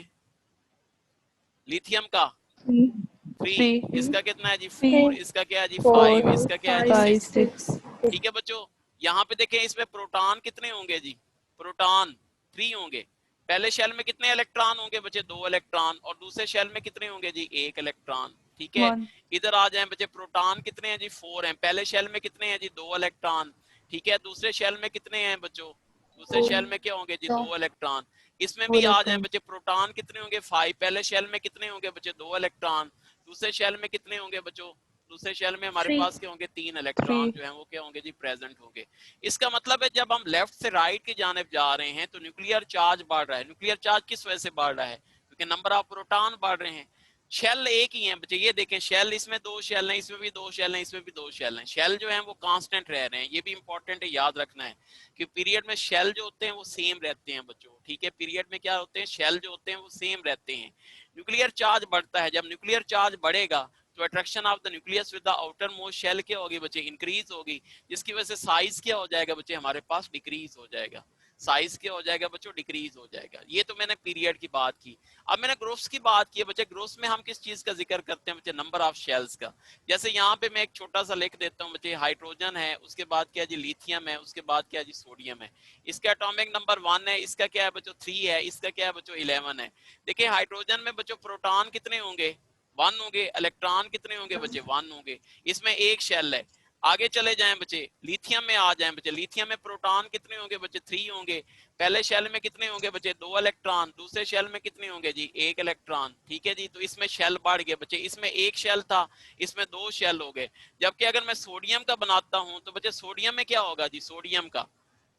लिथियम का 3, 3 इसका कितना है जी 4, 3 इसका क्या है जी 5, 4 इसका क्या है जी 5 6। 6 ठीक है बच्चों, यहाँ पे देखें इसमें प्रोटॉन कितने होंगे जी, प्रोटॉन 3 होंगे। पहले शेल में कितने इलेक्ट्रॉन होंगे बच्चे, 2 इलेक्ट्रॉन, और दूसरे शेल में कितने होंगे जी, 1 इलेक्ट्रॉन। ठीक है, 1 इधर आ जाए बच्चे, प्रोटॉन कितने हैं जी 4 हैं, पहले शेल में कितने हैं जी 2 इलेक्ट्रॉन। ठीक है, दूसरे शेल में कितने हैं बच्चों, दूसरे शेल में क्या होंगे जी 2 इलेक्ट्रॉन। इसमें 2 भी आ जाए इलेक्ट्रॉन बच्चे, प्रोटॉन कितने होंगे 5, पहले शेल में कितने होंगे बच्चे 2 इलेक्ट्रॉन, दूसरे शेल में कितने होंगे बच्चों, दूसरे शेल में हमारे 3 पास क्या होंगे, 3 इलेक्ट्रॉन 3 जो है वो क्या होंगे जी, प्रेजेंट होंगे। इसका मतलब है जब हम लेफ्ट से राइट की जानिब जा रहे हैं तो न्यूक्लियर चार्ज बढ़ रहा है। न्यूक्लियर चार्ज किस वजह से बढ़ रहा है, क्योंकि नंबर ऑफ प्रोटॉन बढ़ रहे हैं। शेल एक ही है बच्चे, ये देखें शेल, इसमें 2 शेल हैं, इसमें भी 2 शेल हैं, इसमें भी 2 शेल हैं। शेल जो है वो कांस्टेंट रह रहे हैं, ये भी इंपॉर्टेंट है, याद रखना है कि पीरियड में शेल जो होते हैं वो सेम रहते हैं बच्चों। ठीक है, पीरियड में क्या होते हैं, शेल जो होते हैं वो सेम रहते हैं। न्यूक्लियर चार्ज बढ़ता है, जब न्यूक्लियर चार्ज बढ़ेगा तो attraction of the nucleus with the outermost shell क्या होगी बच्चे, इंक्रीज होगी, जिसकी वजह से साइज क्या हो जाएगा बच्चे, हमारे पास डिक्रीज हो जाएगा। साइज क्या हो जाएगा बच्चों, डिक्रीज हो जाएगा। ये तो मैंने पीरियड की बात की। अब मैंने ग्रोथ्स की बात की है बच्चे। ग्रोथ्स में हम किस चीज का जिक्र करते हैं बच्चे, नंबर ऑफ शेल्स का। जैसे यहाँ पे मैं एक छोटा सा लिख देता हूँ बच्चे, हाइड्रोजन है, उसके बाद क्या जी लिथियम है, उसके बाद क्या जी सोडियम है। इसका एटॉमिक नंबर 1 है, इसका क्या है बच्चों 3 है, इसका क्या है बच्चों 11 है। देखिए हाइड्रोजन में बच्चों प्रोटॉन कितने होंगे, 1 होंगे, इलेक्ट्रॉन कितने होंगे बच्चे 1 होंगे, इसमें एक शेल है। आगे चले जाएं बच्चे, लिथियम में आ जाएं बच्चे, लिथियम में प्रोटॉन कितने होंगे बच्चे 3 होंगे, पहले शेल में कितने होंगे बच्चे 2 इलेक्ट्रॉन, दूसरे शेल में कितने होंगे जी 1 इलेक्ट्रॉन। ठीक है जी, तो इसमें शेल बढ़ गए बच्चे, इसमें एक शेल था, इसमें 2 शेल हो गए। जबकि अगर मैं सोडियम का बनाता हूं तो बच्चे सोडियम में क्या होगा जी,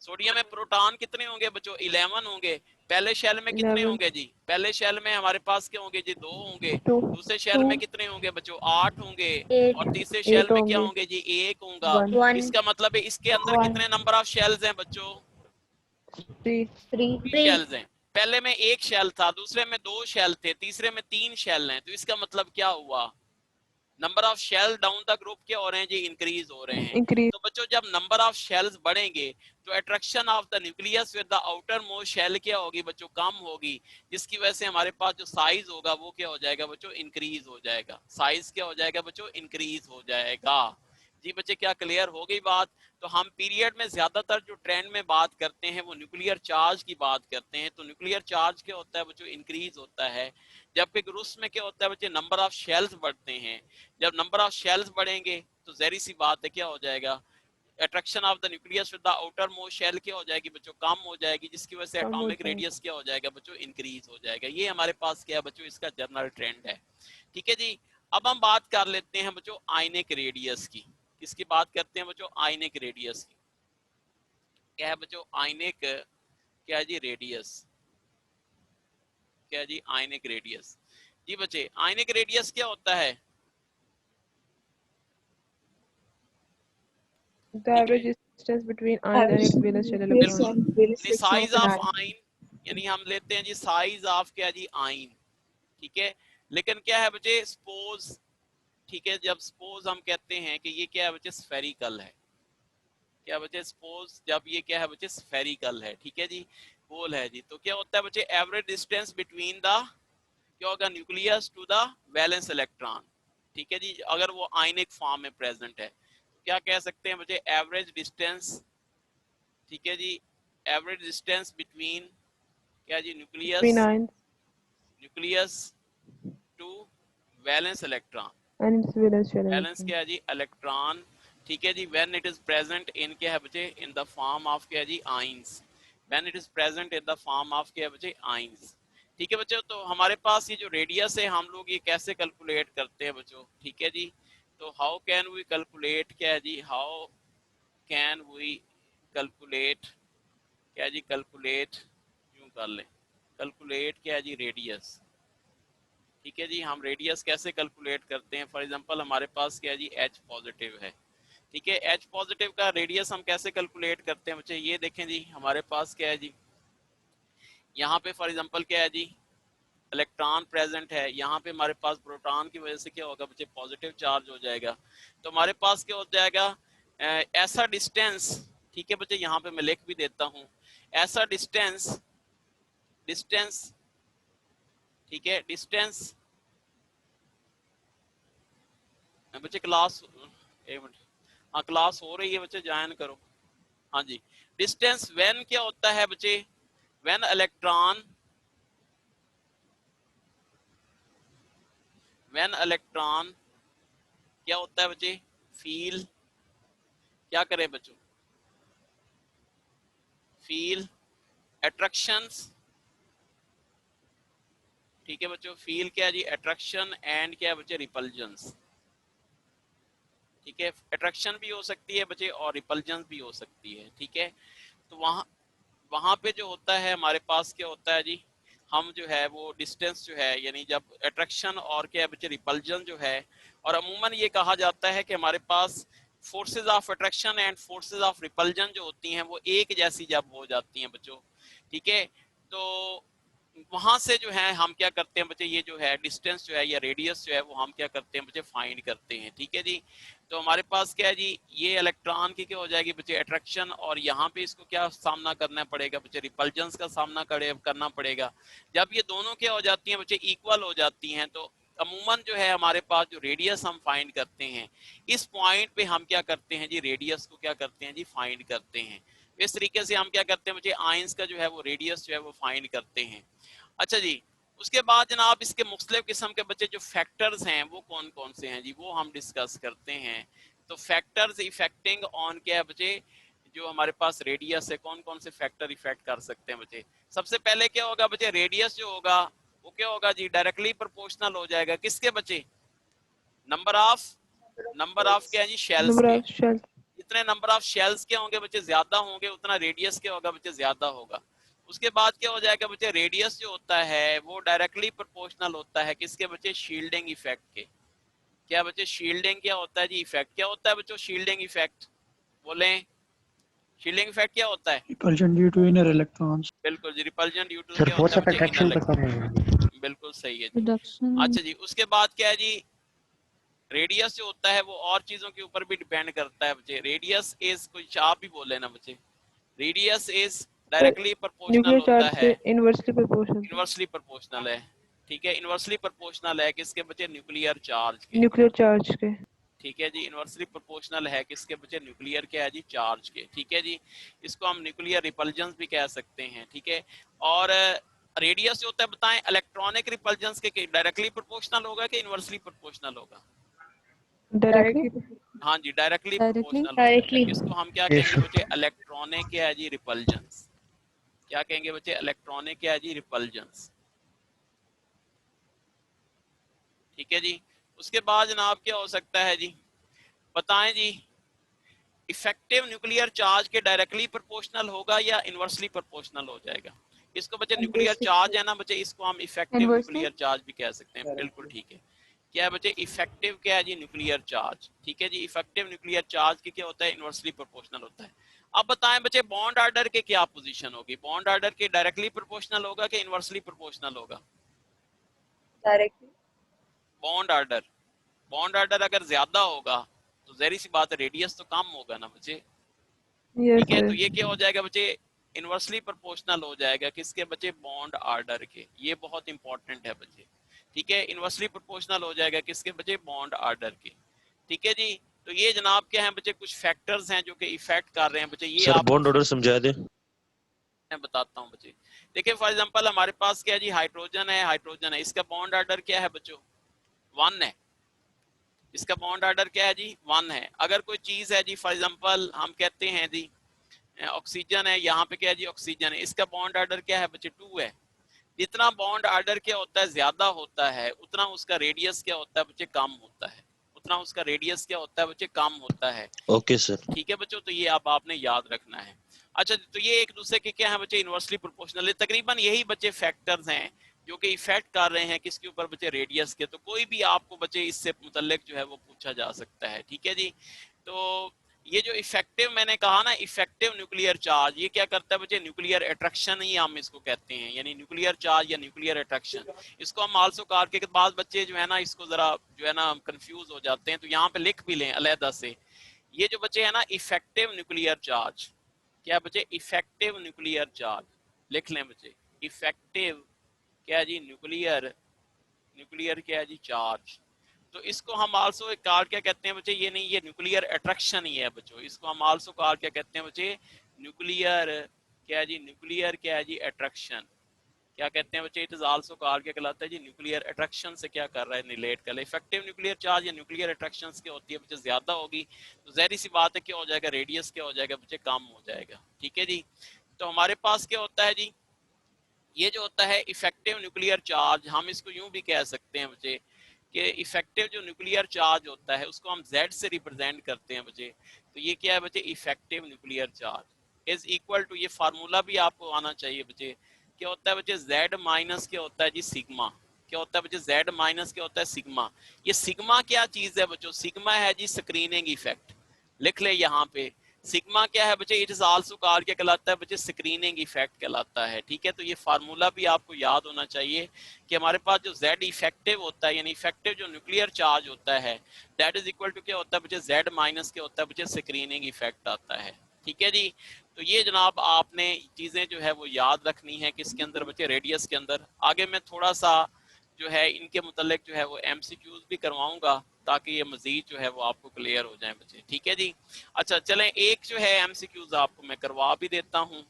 सोडियम में प्रोटॉन कितने होंगे बच्चों 11 होंगे। पहले शेल में कितने 11 होंगे जी, पहले शेल में हमारे पास क्या होंगे जी 2 होंगे, 2 दूसरे शेल में कितने होंगे बच्चों 8 होंगे, 8 और तीसरे शेल 8 में क्या होंगे होंगे जी 1 होगा। 1 1 इसका मतलब है इसके अंदर 1 कितने नंबर ऑफ शेल्स हैं बच्चों, 3 3 3 3 शेल्स हैं। पहले में एक शेल था, दूसरे में 2 शेल थे, तीसरे में 3 शेल हैं। तो इसका मतलब क्या हुआ, number of shell down the group क्या हो रहे हैं जी, इंक्रीज हो रहे हैं। इंक्रीज तो बच्चों जब नंबर ऑफ शेल्स बढ़ेंगे तो attraction of the nucleus with the outermost shell क्या होगी बच्चों, कम होगी, जिसकी वजह से हमारे पास जो साइज होगा वो क्या हो जाएगा बच्चों, इंक्रीज हो जाएगा। साइज क्या हो जाएगा बच्चों, इंक्रीज हो जाएगा। जी बच्चे क्या क्लियर हो गई बात। तो हम पीरियड में ज्यादातर जो ट्रेंड में बात करते हैं वो न्यूक्लियर चार्ज की बात करते हैं। तो न्यूक्लियर चार्ज क्या होता है बच्चों, इंक्रीज होता है। जबकि ग्रुप्स में क्या होता है बच्चे, नंबर ऑफ शेल्स बढ़ते हैं। जब नंबर ऑफ शेल्स बढ़ेंगे तो जहरी सी बात है क्या हो जाएगा, attraction of the nucleus with the outermost shell क्या हो जाएगी बच्चों, कम हो जाएगी, जिसकी वजह से कम हो एटॉमिक जाएगा। रेडियस क्या हो जाएगा बच्चों, इंक्रीज हो जाएगा। ये हमारे पास क्या है बच्चों, इसका जनरल ट्रेंड है। ठीक है जी, अब हम बात कर लेते हैं बच्चों आयनिक रेडियस की। किसकी बात करते हैं बच्चों, आयनिक रेडियस की। क्या है बच्चों आयनिक, क्या है जी रेडियस, क्या है जी आयनिक रेडियस। जी बच्चे आयनिक रेडियस क्या होता है, The ठीक है average distance between ion and its valence shell electron. बिल्कुल, साइज ऑफ आइन, यानी हम लेते हैं जी साइज ऑफ क्या जी आइन। ठीक है, लेकिन क्या है बच्चे सपोज, ठीक है, जब सपोज हम कहते हैं कि ये क्या है बच्चे स्फेरिकल है, क्या बच्चे सपोज जब ये क्या है बच्चे स्फेरिकल है, ठीक है जी, गोल है जी, तो क्या होता है बच्चे एवरेज डिस्टेंस बिटवीन द क्या होगा, nucleus to the valence electron. ठीक है जी, अगर वो आयनिक फॉर्म में प्रेजेंट है तो क्या कह सकते हैं बच्चे, एवरेज डिस्टेंस। ठीक है जी, एवरेज डिस्टेंस बिटवीन क्या जी, Between ions nucleus to valence electron. and its valence shell valence electron. क्या है जी, इलेक्ट्रॉन। ठीक है जी, when it is present in क्या है बच्चे, इन द फॉर्म ऑफ क्या है जी ions. When it is present in the form of क्या है बच्चे, आइंस। ठीक है बच्चों, तो हमारे पास ये जो रेडियस है हम लोग ये कैसे कैलकुलेट करते हैं बच्चों। ठीक है जी, तो हाउ कैन वी कैलकुलेट क्या है जी, हाउ कैन वी कैलकुलेट क्या है जी, कैलकुलेट यूं कर लें, कैलकुलेट क्या है जी रेडियस। ठीक है जी। हम रेडियस कैसे कैलकुलेट करते हैं? फॉर एग्जांपल हमारे पास क्या है जी, H पॉजिटिव है, ठीक है। H पॉजिटिव का रेडियस हम कैसे कैलकुलेट करते हैं बच्चे? ये देखें जी, हमारे पास क्या है जी, यहाँ पे फॉर एग्जांपल क्या है जी, इलेक्ट्रॉन प्रेजेंट है, यहाँ पे हमारे पास प्रोटॉन की वजह से क्या होगा बच्चे, पॉजिटिव चार्ज हो जाएगा। तो हमारे पास क्या हो जाएगा, ऐसा डिस्टेंस, ठीक है बच्चे, यहाँ पे मैं लिख भी देता हूँ, ऐसा डिस्टेंस, डिस्टेंस, ठीक है, डिस्टेंस बच्चे, क्लास, एक मिनट, हाँ क्लास हो रही है बच्चे, ज्वाइन करो। हाँ जी, डिस्टेंस व्हेन क्या होता है बच्चे, व्हेन इलेक्ट्रॉन, व्हेन इलेक्ट्रॉन क्या होता है बच्चे, फील, क्या करें बच्चों, फील अट्रैक्शंस, ठीक है बच्चों, फील क्या है जी, अट्रैक्शन, एंड क्या है बच्चे, रिपल्जन्स, ठीक है। अट्रैक्शन भी हो सकती है बच्चे और रिपल्जन भी हो सकती है, ठीक है। तो वहां पे जो होता है हमारे पास क्या होता है जी, हम जो है वो डिस्टेंस जो है, यानी जब अट्रैक्शन और क्या है बच्चे, रिपल्जन जो है, और अमूमन ये कहा जाता है कि हमारे पास forces of attraction and forces of repulsion जो होती हैं वो एक जैसी जब हो जाती हैं बच्चों, ठीक है। तो वहां से जो है हम क्या करते हैं बच्चे, ये जो है डिस्टेंस जो है या रेडियस जो है वो हम क्या करते हैं बच्चे, फाइंड करते हैं, ठीक है जी। तो हमारे पास क्या है जी, ये इलेक्ट्रॉन की क्या हो जाएगी बच्चे, अट्रैक्शन, और यहाँ पे इसको क्या सामना करना पड़ेगा बच्चे, रिपल्जेंस का सामना करना पड़ेगा। जब ये दोनों क्या हो जाती हैं बच्चे, इक्वल हो जाती हैं, तो अमूमन जो है हमारे पास जो रेडियस हम फाइंड करते हैं, इस पॉइंट पे हम क्या करते हैं जी, रेडियस को क्या करते हैं जी, फाइंड करते हैं। इस तरीके से हम क्या करते हैं बच्चे, आयंस का जो है वो रेडियस जो है वो फाइंड करते हैं। अच्छा जी, उसके बाद जनाब इसके मुख्तलिफ किस्म के बच्चे जो फैक्टर्स हैं वो कौन कौन से हैं जी, वो हम डिस्कस करते हैं। तो फैक्टर्स इफेक्टिंग ऑन क्या है बच्चे, जो हमारे पास रेडियस है, कौन कौन से फैक्टर इफेक्ट कर सकते हैं बच्चे। सबसे पहले क्या होगा बच्चे, रेडियस जो होगा वो क्या होगा जी, डायरेक्टली प्रोपोर्शनल हो जाएगा किसके बच्चे, नंबर ऑफ क्या है जी, शेल्स Number के। of shells. जितने नंबर ऑफ शेल्स के होंगे बच्चे ज्यादा होंगे, उतना रेडियस क्या होगा बच्चे, ज्यादा होगा। उसके बाद क्या हो जाएगा बच्चे, रेडियस जो होता है वो डायरेक्टली प्रोपोर्शनल होता है किसके बच्चे, शील्डिंग इफेक्ट के। क्या बच्चे, शील्डिंग क्या होता है जी, इफेक्ट क्या होता है बच्चों, शील्डिंग इफेक्ट बोले, शील्डिंग इफेक्ट क्या होता है? Repulsion due to inner electrons. बिल्कुल जी, रिपल्जन ड्यू टू सर क्या फोर्स होता है ऑफ बच्चे, अट्रैक्शन इनर का कम होगा। इलेक्ट्रॉन, बिल्कुल सही है जी। Reduction. अच्छा जी, उसके बाद क्या है जी, रेडियस जो होता है वो और चीजों के ऊपर भी डिपेंड करता है बच्चे। रेडियस इज, कोई आप भी बोले ना बच्चे, radius is Sir, directly proportional nuclear होता charge है, से inversely proportional. इनवर्सली प्रोपोर्शनल है, ठीक है। इनवर्सली प्रोपोर्शनल है किसके बच्चे, न्यूक्लियर चार्ज के, Nuclear charge के. ठीक है जी। इनवर्सली प्रोपोर्शनल है किसके बच्चे, न्यूक्लियर क्या है जी, चार्ज के, ठीक है जी। इसको हम न्यूक्लियर रिपल्जेंस भी कह सकते हैं, ठीक है। और रेडियस जो होता है बताएं, इलेक्ट्रॉनिक रिपल्जेंस के डायरेक्टली प्रोपोर्शनल होगा कि इनवर्सली प्रोपोर्शनल होगा? Directly. हाँ जी, डायरेक्टली Directly. प्रोपोर्शनल हो जाएगा। Directly. इसको हम क्या Yes, कहेंगे sir. बच्चे, इलेक्ट्रॉनिक क्या है जी, रिपल्जेंस। क्या कहेंगे बच्चे, इलेक्ट्रॉनिक क्या है जी, रिपल्जेंस, ठीक है जी। उसके बाद जनाब क्या हो सकता है जी, बताएं जी, इफेक्टिव न्यूक्लियर चार्ज के डायरेक्टली प्रोपोर्शनल होगा या इनवर्सली प्रोपोर्शनल हो जाएगा? इसको बच्चे, न्यूक्लियर चार्ज है ना बच्चे, इसको हम इफेक्टिव Inversely? न्यूक्लियर चार्ज भी कह सकते हैं, बिल्कुल ठीक है। क्या है बच्चे, इफेक्टिव क्या है जी, न्यूक्लियर चार्ज, ठीक है जी। इफेक्टिव न्यूक्लियर चार्ज की क्या होता है, इनवर्सली प्रोपोर्शनल होता है। अब बताएं बच्चे, बॉन्ड ऑर्डर के क्या पोजीशन होगी, बॉन्ड ऑर्डर के डायरेक्टली प्रोपोर्शनल होगा कि इनवर्सली प्रोपोर्शनल होगा? Directly. बॉन्ड ऑर्डर अगर ज्यादा होगा तो जहरी सी बात है, रेडियस तो कम होगा ना बच्चे, Yes, ठीक है। sir. तो ये क्या हो जाएगा बच्चे, इनवर्सली प्रोपोर्शनल हो जाएगा किसके बच्चे, बॉन्ड ऑर्डर के। ये बहुत इंपॉर्टेंट है बच्चे, ठीक है। इनवर्सली प्रोपोर्शनल हो जाएगा किसके बच्चे, बॉन्ड ऑर्डर के, ठीक है जी। तो ये जनाब क्या है बच्चे, कुछ फैक्टर्स हैं जो कि इफेक्ट कर रहे हैं बच्चे। ये सर आप बॉन्ड ऑर्डर समझा दे। मैं बताता हूँ बच्चे। देखिए फॉर एग्जांपल हमारे पास क्या है जी, हाइड्रोजन है, इसका बॉन्ड ऑर्डर क्या है बच्चों, 1 है। इसका बॉन्ड ऑर्डर क्या है जी, 1 है। अगर कोई चीज है जी, फॉर एग्जांपल हम कहते हैं जी ऑक्सीजन है, यहाँ पे क्या है जी, ऑक्सीजन है, इसका बॉन्ड ऑर्डर क्या है बच्चे, 2 है। जितना बॉन्ड ऑर्डर क्या होता है, ज्यादा होता है, उतना उसका रेडियस क्या होता है बच्चे, कम होता है, उतना उसका रेडियस क्या होता है बच्चे, कम होता है, ओके सर। ठीक है बच्चों। तो ये आपने याद रखना है। अच्छा, तो ये एक दूसरे के क्या है बच्चे, इनवर्सली प्रोपोर्शनल है। तकरीबन यही बच्चे फैक्टर्स हैं जो कि इफेक्ट कर रहे हैं किसके ऊपर बच्चे, रेडियस के। तो कोई भी आपको बच्चे इससे मुतल्लिक जो है वो पूछा जा सकता है, ठीक है जी। तो ये जो इफेक्टिव मैंने कहा ना, इफेक्टिव न्यूक्लियर चार्ज, ये क्या करता है बच्चे, न्यूक्लियर अट्रैक्शन ही हम इसको कहते हैं, यानी न्यूक्लियर चार्ज या न्यूक्लियर अट्रैक्शन। इसको हम आल्सो कार के बाद बच्चे जो है ना इसको जरा जो है ना कंफ्यूज हो जाते हैं, तो यहाँ पे लिख भी लें अलहदा से। ये जो बच्चे है ना इफेक्टिव न्यूक्लियर चार्ज, क्या बच्चे, इफेक्टिव न्यूक्लियर चार्ज लिख लें बच्चे। इफेक्टिव क्या है जी, न्यूक्लियर, न्यूक्लियर क्या है जी, चार्ज। तो इसको हम आल्सो एक कार क्या कहते हैं बच्चे, ये नहीं, ये न्यूक्लियर अट्रैक्शन ही है बच्चों। इसको हम आल्सो कार क्या कहते हैं बच्चे, न्यूक्लियर क्या है जी, न्यूक्लियर क्या है जी, अट्रैक्शन। क्या कहते हैं बच्चे, इट इज आल्सो कार क्या कहलाता है जी, न्यूक्लियर अट्रैक्शन से क्या कर रहा है, रिलेट कर। इफेक्टिव न्यूक्लियर चार्ज या न्यूक्लियर अट्रैक्शन क्या होती है बच्चे, ज्यादा होगी तो जाहिर सी बात है क्या हो जाएगा, रेडियस क्या हो जाएगा बच्चे, कम हो जाएगा, ठीक है जी। तो हमारे पास क्या होता है जी, ये जो होता है इफेक्टिव न्यूक्लियर चार्ज, हम इसको यूं भी कह सकते हैं बच्चे कि इफेक्टिव जो न्यूक्लियर चार्ज होता है उसको हम Z से रिप्रेजेंट करते हैं बच्चे। तो ये क्या है बच्चे, effective nuclear charge is equal to, ये फार्मूला भी आपको आना चाहिए बच्चे, क्या होता है बच्चे, Z माइनस क्या होता है जी, सिग्मा। क्या होता है बच्चे, Z माइनस क्या होता है, सिग्मा। ये सिग्मा क्या चीज है बच्चों, सिग्मा है जी स्क्रीनिंग इफेक्ट। लिख ले यहाँ पे, सिग्मा क्या है बच्चे, इट इज आल्सो कार क्या कहलाता है बच्चे, स्क्रीनिंग इफेक्ट कहलाता है, ठीक है। तो ये फार्मूला भी आपको याद होना चाहिए कि हमारे पास जो Z इफेक्टिव होता है, यानी इफेक्टिव जो न्यूक्लियर चार्ज होता है, दैट इज इक्वल टू क्या होता है बच्चे, Z माइनस क्या होता है बच्चे, स्क्रीनिंग इफेक्ट आता है, ठीक है जी। तो ये जनाब आपने चीजें जो है वो याद रखनी है किसके अंदर बच्चे, रेडियस के अंदर। आगे मैं थोड़ा सा जो है इनके मुतल्लिक जो है वो MCQs भी करवाऊंगा ताकि ये मजीद जो है वो आपको क्लियर हो जाए बच्चे, ठीक है जी। अच्छा चलें, एक जो है MCQs आपको मैं करवा भी देता हूँ।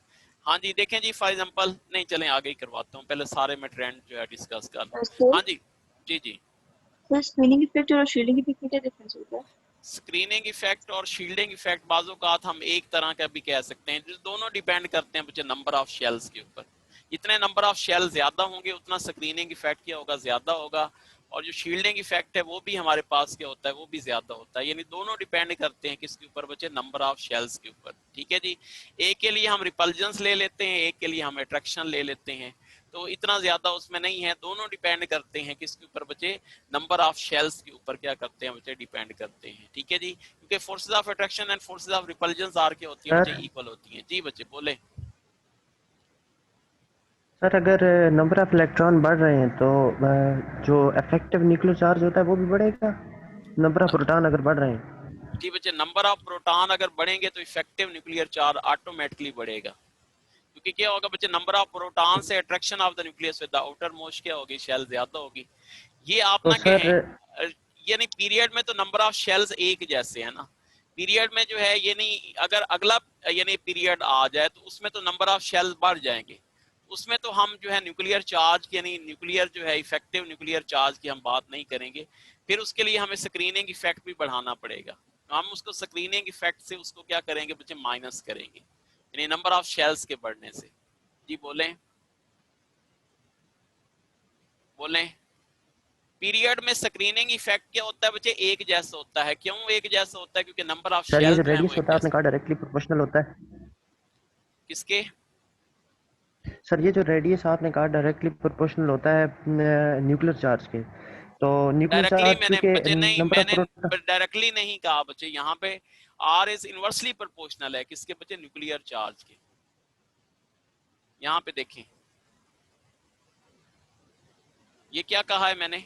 हाँ जी देखें जी, फॉर एग्जांपल, नहीं चलें आगे ही करवाता हूँ, पहले सारे में ट्रेंड जो है डिस्कस कर लूँ। हाँ जी जी जी। सर स्क्रीनिंग इफेक्ट और शील्डिंग इफेक्ट में क्या डिफरेंस होता है? स्क्रीनिंग इफेक्ट और शील्डिंग इफेक्ट बाज़-औक़ात हम एक तरह का भी कह सकते हैं, जो दोनों डिपेंड करते हैं बच्चे नंबर ऑफ शेल्स के ऊपर। जितने नंबर ऑफ शेल ज्यादा होंगे उतना स्क्रीनिंग इफेक्ट क्या होगा, ज्यादा होगा। और जो शील्डिंग इफेक्ट है वो भी हमारे पास क्या होता है, वो भी ज्यादा होता है। यानी दोनों डिपेंड करते हैं किसके ऊपर बच्चे, नंबर ऑफ शेल्स के ऊपर, ठीक है जी। एक के लिए हम रिपल्जेंस ले लेते हैं, एक के लिए हम अट्रैक्शन ले लेते हैं, तो इतना ज्यादा उसमें नहीं है। दोनों डिपेंड करते हैं किसके ऊपर बच्चे, नंबर ऑफ शेल्स के ऊपर क्या करते हैं बच्चे, डिपेंड करते हैं, ठीक है जी। क्योंकि forces of attraction and forces of repulsions are क्या होती है बच्चे, इक्वल होती है। जी बच्चे बोले। सर अगर नंबर ऑफ इलेक्ट्रॉन बढ़ रहे हैं तो जो इफेक्टिव न्यूक्लियर चार्ज होता है वो भी बढ़ेगा, नंबर ऑफ प्रोटॉन अगर बढ़ रहे हैं? जी बच्चे, नंबर ऑफ प्रोटॉन अगर बढ़ेंगे तो इफेक्टिव न्यूक्लियर चार्ज ऑटोमेटिकली बढ़ेगा। क्योंकि क्या होगा बच्चे, नंबर ऑफ प्रोटॉन से attraction of the nucleus with the outer most क्या होगी, शेल ज्यादा होगी। ये आप तो ना सर कहें, यानी पीरियड में तो नंबर ऑफ शेल्स एक जैसे है ना, पीरियड में जो है ये नहीं, अगर अगला यानी पीरियड आ जाए तो उसमें तो नंबर ऑफ शेल्स बढ़ जाएंगे, उसमें तो हम जो है न्यूक्लियर चार्ज यानी न्यूक्लियर जो है इफेक्टिव न्यूक्लियर चार्ज की हम बात नहीं करेंगे। फिर उसके लिए हमें स्क्रीनिंग इफेक्ट भी बढ़ाना पड़ेगा, तो हम उसको स्क्रीनिंग इफेक्ट से उसको क्या करेंगे बच्चे, माइनस करेंगे, यानी नंबर ऑफ शेल्स के बढ़ने से। जी बोलें बोलें। पीरियड में स्क्रीनिंग इफेक्ट क्या होता है बच्चे, एक जैसा होता है। क्यों एक जैसा होता है, क्योंकि नंबर ऑफ सर ये शेल्स जो जो है वो रेडियस एक होता है आपने जैसा। कहा डायरेक्टली प्रोपोर्शनल होता है? किसके? सर ये जो रेडियस आपने कहा डायरेक्टली प्रोपोर्शनल होता है न्यूक्लियर चार्ज के, तो न्यूक्लियर डायरेक्टली चार्ज मैंने क्योंकि बच्चे नहीं, नंबर ऑफ मैंने प्रोटॉन। डायरेक्टली नहीं कहा बच्चे, यहाँ पे आर इज इनवर्सली प्रोपोर्शनल है किसके बच्चे, न्यूक्लियर चार्ज के। यहाँ पे देखें ये क्या कहा है मैंने,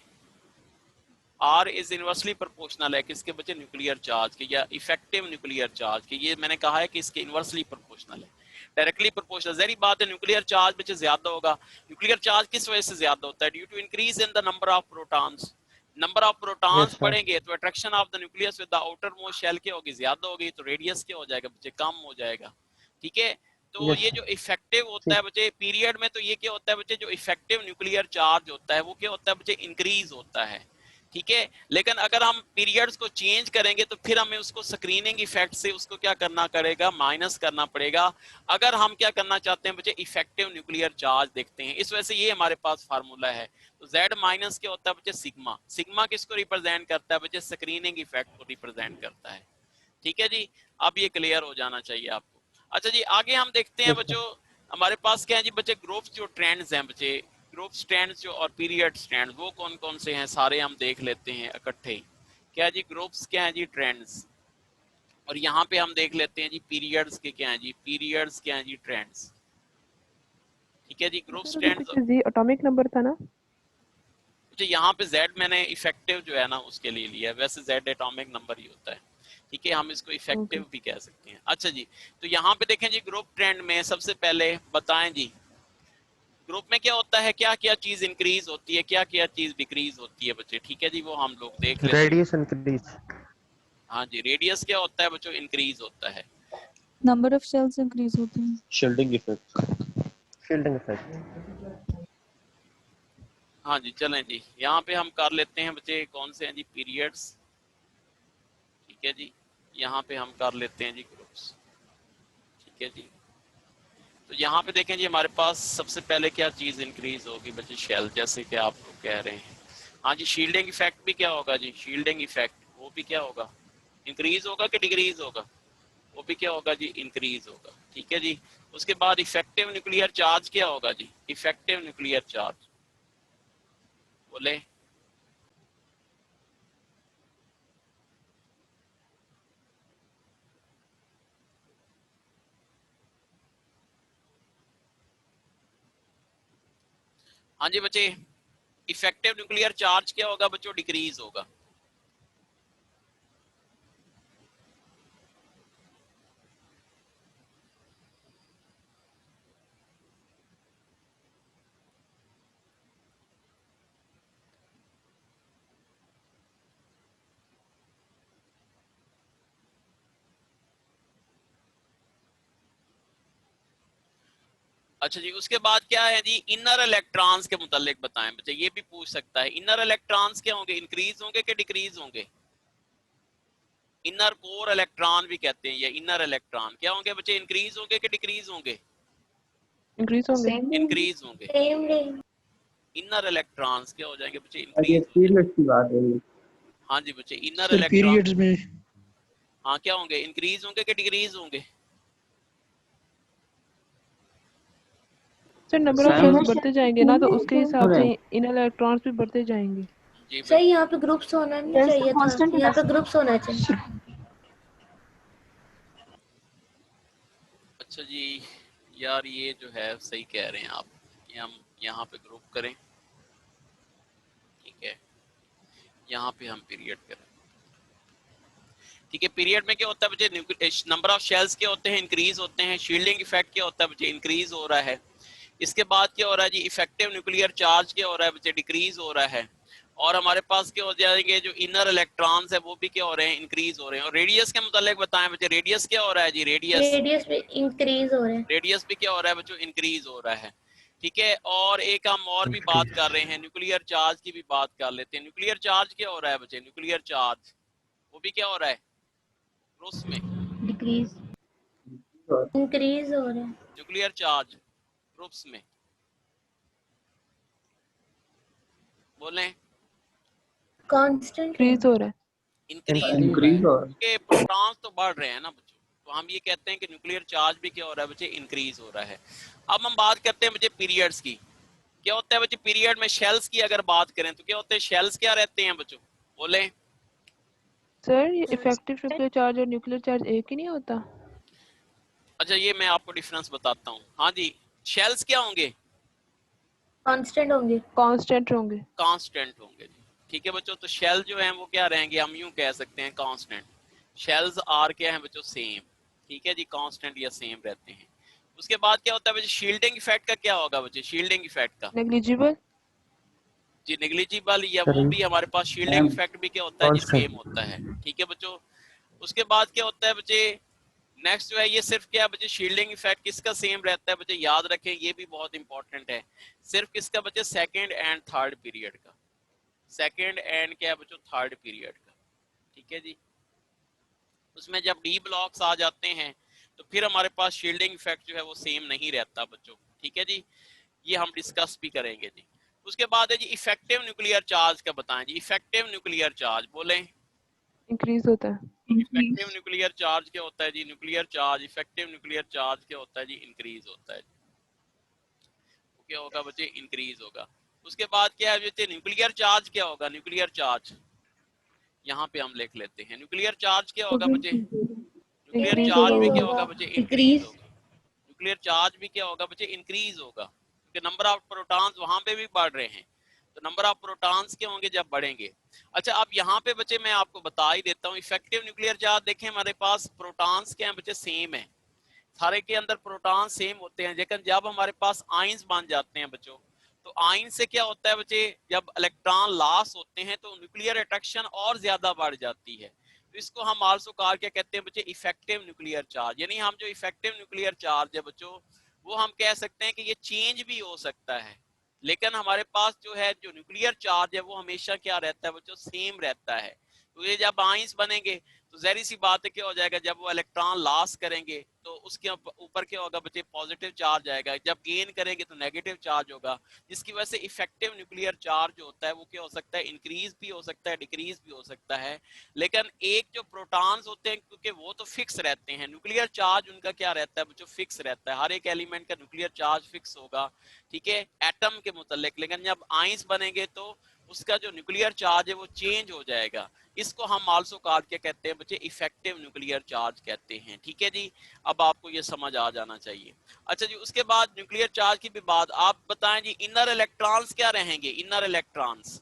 आर इज इनवर्सली प्रोपोर्शनल है किसके बच्चे, न्यूक्लियर चार्ज के या इफेक्टिव न्यूक्लियर चार्ज के। ये मैंने कहा है कि इसके इनवर्सली प्रोपोर्शनल है, डायरेक्टली प्रोपोर्शनल। जहरी बात है न्यूक्लियर चार्ज बच्चे ज्यादा होगा। न्यूक्लियर चार्ज किस वजह से ज्यादा होता है, due to increase in the number of protons. Number of protons yes sir. बढ़ेंगे तो attraction of the nucleus with the outermost shell क्या होगी, ज्यादा होगी, तो रेडियस क्या हो जाएगा बच्चे, कम हो जाएगा, ठीक है। तो यस ये जो सर इफेक्टिव होता है ठीक। बच्चे पीरियड में, तो ये क्या होता है बच्चे, जो इफेक्टिव न्यूक्लियर चार्ज होता है वो क्या होता है बच्चे, इंक्रीज होता है, ठीक है। लेकिन अगर हम पीरियड्स को चेंज करेंगे तो फिर हमें उसको स्क्रीनिंग इफेक्ट से उसको क्या करना पड़ेगा, माइनस करना पड़ेगा। अगर हम क्या करना चाहते हैं बच्चे, इफेक्टिव न्यूक्लियर चार्ज देखते हैं, इस वजह से ये हमारे पास फार्मूला है। तो Z माइनस क्या होता है बच्चे, सिग्मा। सिग्मा किसको रिप्रेजेंट करता है बच्चे, स्क्रीनिंग इफेक्ट को रिप्रेजेंट करता है, ठीक है जी। अब ये क्लियर हो जाना चाहिए आपको। अच्छा जी आगे हम देखते हैं यस सर। बच्चों, हमारे पास क्या है जी बच्चे, ग्रुप्स जो ट्रेंड्स हैं बच्चे, ग्रुप स्ट्रैंड्स जो और पीरियड स्ट्रैंड्स वो कौन कौन से हैं सारे हम देख लेते हैं इकट्ठे। क्या जी ग्रुप्स, क्या है जी ट्रेंड्स, और यहाँ पे हम देख लेते हैं जी पीरियड्स के क्या है जी, पीरियड्स क्या है जी ट्रेंड्स। ठीक है जी ग्रुप सर उधर स्ट्रैंड्स। पीछे जी एटॉमिक नंबर था ना? तो यहाँ पे Z मैंने इफेक्टिव जो है ना उसके लिए लिया है, वैसे Z एटॉमिक नंबर ही होता है। ठीक है, हम इसको इफेक्टिव भी कह सकते हैं। अच्छा जी, तो यहाँ पे देखें जी ग्रुप ट्रेंड में सबसे पहले बताएं जी ग्रुप में क्या होता है, क्या क्या चीज इंक्रीज होती है, क्या क्या चीज डिक्रीज होती है बच्चे। ठीक है जी, वो हम लोग देख लेते हैं। Radius increase. हाँ जी, रेडियस क्या होता है बच्चों, इंक्रीज होता है। नंबर ऑफ सेल्स इंक्रीज होते हैं। Shielding effect. Shielding effect. हाँ जी चलें जी, यहाँ पे हम कर लेते हैं बच्चे कौन से हैं जी, पीरियड्स। ठीक है जी, यहाँ पे हम कर लेते हैं जी ग्रुप्स। ठीक है जी, तो यहाँ पे देखें जी हमारे पास सबसे पहले क्या चीज इंक्रीज होगी बच्चे, शेल, जैसे कि आप लोग कह रहे हैं। हाँ जी, शील्डिंग इफेक्ट भी क्या होगा जी, शील्डिंग इफेक्ट वो भी क्या होगा, इंक्रीज होगा कि डिक्रीज होगा, वो भी क्या होगा जी, इंक्रीज होगा। ठीक है जी, उसके बाद इफेक्टिव न्यूक्लियर चार्ज क्या होगा जी, इफेक्टिव न्यूक्लियर चार्ज बोले। हाँ जी बच्चे, इफेक्टिव न्यूक्लियर चार्ज क्या होगा बच्चों, डिक्रीज होगा। अच्छा जी, उसके बाद क्या है जी, इनर इलेक्ट्रॉन्स के मुतालिक बताएं बच्चे, ये भी पूछ सकता है। इनर इलेक्ट्रॉन्स क्या होंगे, इंक्रीज होंगे कि डिक्रीज होंगे। इनर कोर इलेक्ट्रॉन भी कहते हैं, ये इनर इलेक्ट्रॉन क्या होंगे बच्चे, इंक्रीज होंगे कि डिक्रीज होंगे, इंक्रीज होंगे। इंक्रीज होंगे। सेम रहेंगे। इनर इलेक्ट्रॉन्स क्या हो जाएंगे बच्चे, ये इंक्रीज। पीरियड्स की बात है। हाँ जी बच्चे, इनर सर इलेक्ट्रॉन पीरियड्स में हाँ क्या होंगे, इंक्रीज होंगे कि डिक्रीज होंगे। सर नंबर ऑफ सेल्स बढ़ते जाएंगे ना, तो उसके हिसाब से इनर इलेक्ट्रॉन्स भी बढ़ते जाएंगे। जी सर बिल्कुल। यहाँ पे ग्रुप्स होना नहीं चाहिए था, यहाँ पे ग्रुप्स होना चाहिए। अच्छा जी यार, ये जो है सही कह रहे हैं आप, ये हम यहाँ पे ग्रुप करें। ठीक है, यहाँ पे हम पीरियड करें। ठीक है, पीरियड में क्या होता है बच्चे, नंबर ऑफ शेल्स क्या होते हैं, इंक्रीज होते हैं। शील्डिंग इफेक्ट क्या होता है बच्चे, इंक्रीज हो रहा है। इसके बाद क्या हो रहा है जी, इफेक्टिव न्यूक्लियर चार्ज क्या हो रहा है बच्चे, डिक्रीज हो रहा है। और हमारे पास क्या हो जाएंगे, जो इनर इलेक्ट्रॉन्स है वो भी क्या हो रहे हैं, इंक्रीज हो रहे हैं। और रेडियस के मुतालिक बताएं बच्चे, रेडियस क्या हो रहा है जी, रेडियस, रेडियस भी इंक्रीज हो रहे हैं। रेडियस भी क्या हो रहा है बच्चों, इंक्रीज हो रहा है। ठीक है, और एक हम और भी बात कर रहे हैं, न्यूक्लियर चार्ज की भी बात कर लेते हैं। न्यूक्लियर चार्ज क्या हो रहा है बच्चे, न्यूक्लियर चार्ज वो भी क्या हो रहा है, ग्रुप्स में डिक्रीज, इंक्रीज हो रहे हैं। न्यूक्लियर चार्ज ग्रुप्स में बोले, कांस्टेंट इंक्रीज हो रहा है। इंक्रीज हो रहा है क्योंकि प्रोटॉन्स तो बढ़ रहे हैं ना बच्चों, तो हम ये कहते हैं कि न्यूक्लियर चार्ज भी क्या हो रहा है बच्चे, इंक्रीज हो रहा है। अब हम बात करते हैं बच्चे पीरियड्स की। क्या होता है बच्चे पीरियड में, शेल्स की अगर बात करें तो क्या होते हैं, शेल्स क्या रहते हैं बच्चों, बोले। सर ये इफेक्टिव न्यूक्लियर चार्ज और न्यूक्लियर चार्ज एक ही नहीं होता? अच्छा, ये मैं आपको डिफरेंस बताता हूँ। हाँ जी, शेल्स क्या होंगे, कांस्टेंट होंगे। कांस्टेंट होंगे। कांस्टेंट होंगे जी। ठीक है बच्चों, तो शेल जो है वो क्या रहेंगे, हम यूं कह सकते हैं कांस्टेंट। शेल्स आर क्या है बच्चों, सेम। ठीक है जी, कांस्टेंट या सेम रहते हैं। उसके बाद क्या होता है बच्चे, शील्डिंग इफेक्ट का क्या होगा बच्चे, शील्डिंग इफेक्ट का नेग्लिजिबल। जी, नेग्लिजिबल या वो भी हमारे पास शील्डिंग इफेक्ट भी क्या होता है जी, सेम होता है। ठीक है बच्चों, उसके बाद क्या होता है बच्चे, नेक्स्ट जो है ये सिर्फ क्या बच्चे, शील्डिंग इफेक्ट किसका सेम रहता है बच्चे, याद रखें ये भी बहुत इंपॉर्टेंट है। सिर्फ किसका बच्चे, सेकंड एंड थर्ड पीरियड का, सेकंड एंड क्या बच्चों, थर्ड पीरियड का। ठीक है जी, उसमें जब डी ब्लॉक्स आ जाते हैं तो फिर हमारे पास शील्डिंग इफेक्ट जो है वो सेम नहीं रहता बच्चों। ठीक है जी, ये हम डिस्कस भी करेंगे जी। उसके बाद है जी इफेक्टिव न्यूक्लियर चार्ज का बताएं जी, इफेक्टिव न्यूक्लियर चार्ज बोले। इंक्रीज होता है। इफेक्टिव न्यूक्लियर चार्ज क्या होता है जी, nuclear charge, effective nuclear charge क्या होता है जी, इंक्रीज होता है। क्या होगा बच्चे, इंक्रीज होगा। उसके बाद क्या है बच्चे, न्यूक्लियर चार्ज क्या होगा, न्यूक्लियर चार्ज यहाँ पे हम लिख लेते हैं। न्यूक्लियर चार्ज क्या होगा बच्चे, न्यूक्लियर Increase चार्ज भी होगा। क्या होगा बच्चे, इंक्रीज होगा। न्यूक्लियर चार्ज भी क्या होगा बच्चे, इंक्रीज होगा, क्योंकि नंबर ऑफ प्रोटॉन्स वहां पे भी बढ़ रहे हैं, तो नंबर ऑफ प्रोटॉन्स क्या होंगे जब बढ़ेंगे। अच्छा अब यहाँ पे बच्चे मैं आपको बता ही देता हूँ, इफेक्टिव न्यूक्लियर चार्ज देखें हमारे पास प्रोटॉन्स क्या है बच्चे, सेम है, सारे के अंदर प्रोटॉन सेम होते हैं, लेकिन जब हमारे पास आयंस बन जाते हैं बच्चों, तो आयन से क्या होता है बच्चे, जब इलेक्ट्रॉन लॉस होते हैं तो न्यूक्लियर अट्रैक्शन और ज्यादा बढ़ जाती है, तो इसको हम आल्सो कॉल क्या कहते हैं बच्चे, इफेक्टिव न्यूक्लियर चार्ज। यानी हम जो इफेक्टिव न्यूक्लियर चार्ज है बच्चों, वो हम कह सकते हैं कि ये चेंज भी हो सकता है, लेकिन हमारे पास जो है जो न्यूक्लियर चार्ज है वो हमेशा क्या रहता है बच्चों, सेम रहता है। तो ये जब आयंस बनेंगे तो जहरी सी बात है क्या हो जाएगा, जब वो इलेक्ट्रॉन लॉस करेंगे तो उसके ऊपर क्या होगा बच्चे, पॉजिटिव चार्ज आएगा, जब गेन करेंगे तो नेगेटिव चार्ज होगा, जिसकी वजह से इफेक्टिव न्यूक्लियर चार्ज जो होता है वो क्या हो सकता है, इंक्रीज भी हो सकता है, डिक्रीज भी हो सकता है। लेकिन एक जो प्रोटॉन्स होते हैं क्योंकि वो तो फिक्स रहते हैं, न्यूक्लियर चार्ज उनका क्या रहता है बच्चों, फिक्स रहता है, हर एक एलिमेंट का न्यूक्लियर चार्ज फिक्स होगा, ठीक है, एटम के मुतालिक। लेकिन जब आयंस बनेंगे तो उसका जो न्यूक्लियर चार्ज है वो चेंज हो जाएगा, इसको हम आल्सो कॉल क्या कहते हैं बच्चे, इफेक्टिव न्यूक्लियर चार्ज कहते हैं, ठीक है जी। अब आपको ये समझ आ जाना चाहिए। अच्छा जी, उसके बाद न्यूक्लियर चार्ज की भी बात, आप बताएं जी, इनर इलेक्ट्रॉन्स क्या रहेंगे, inner electrons,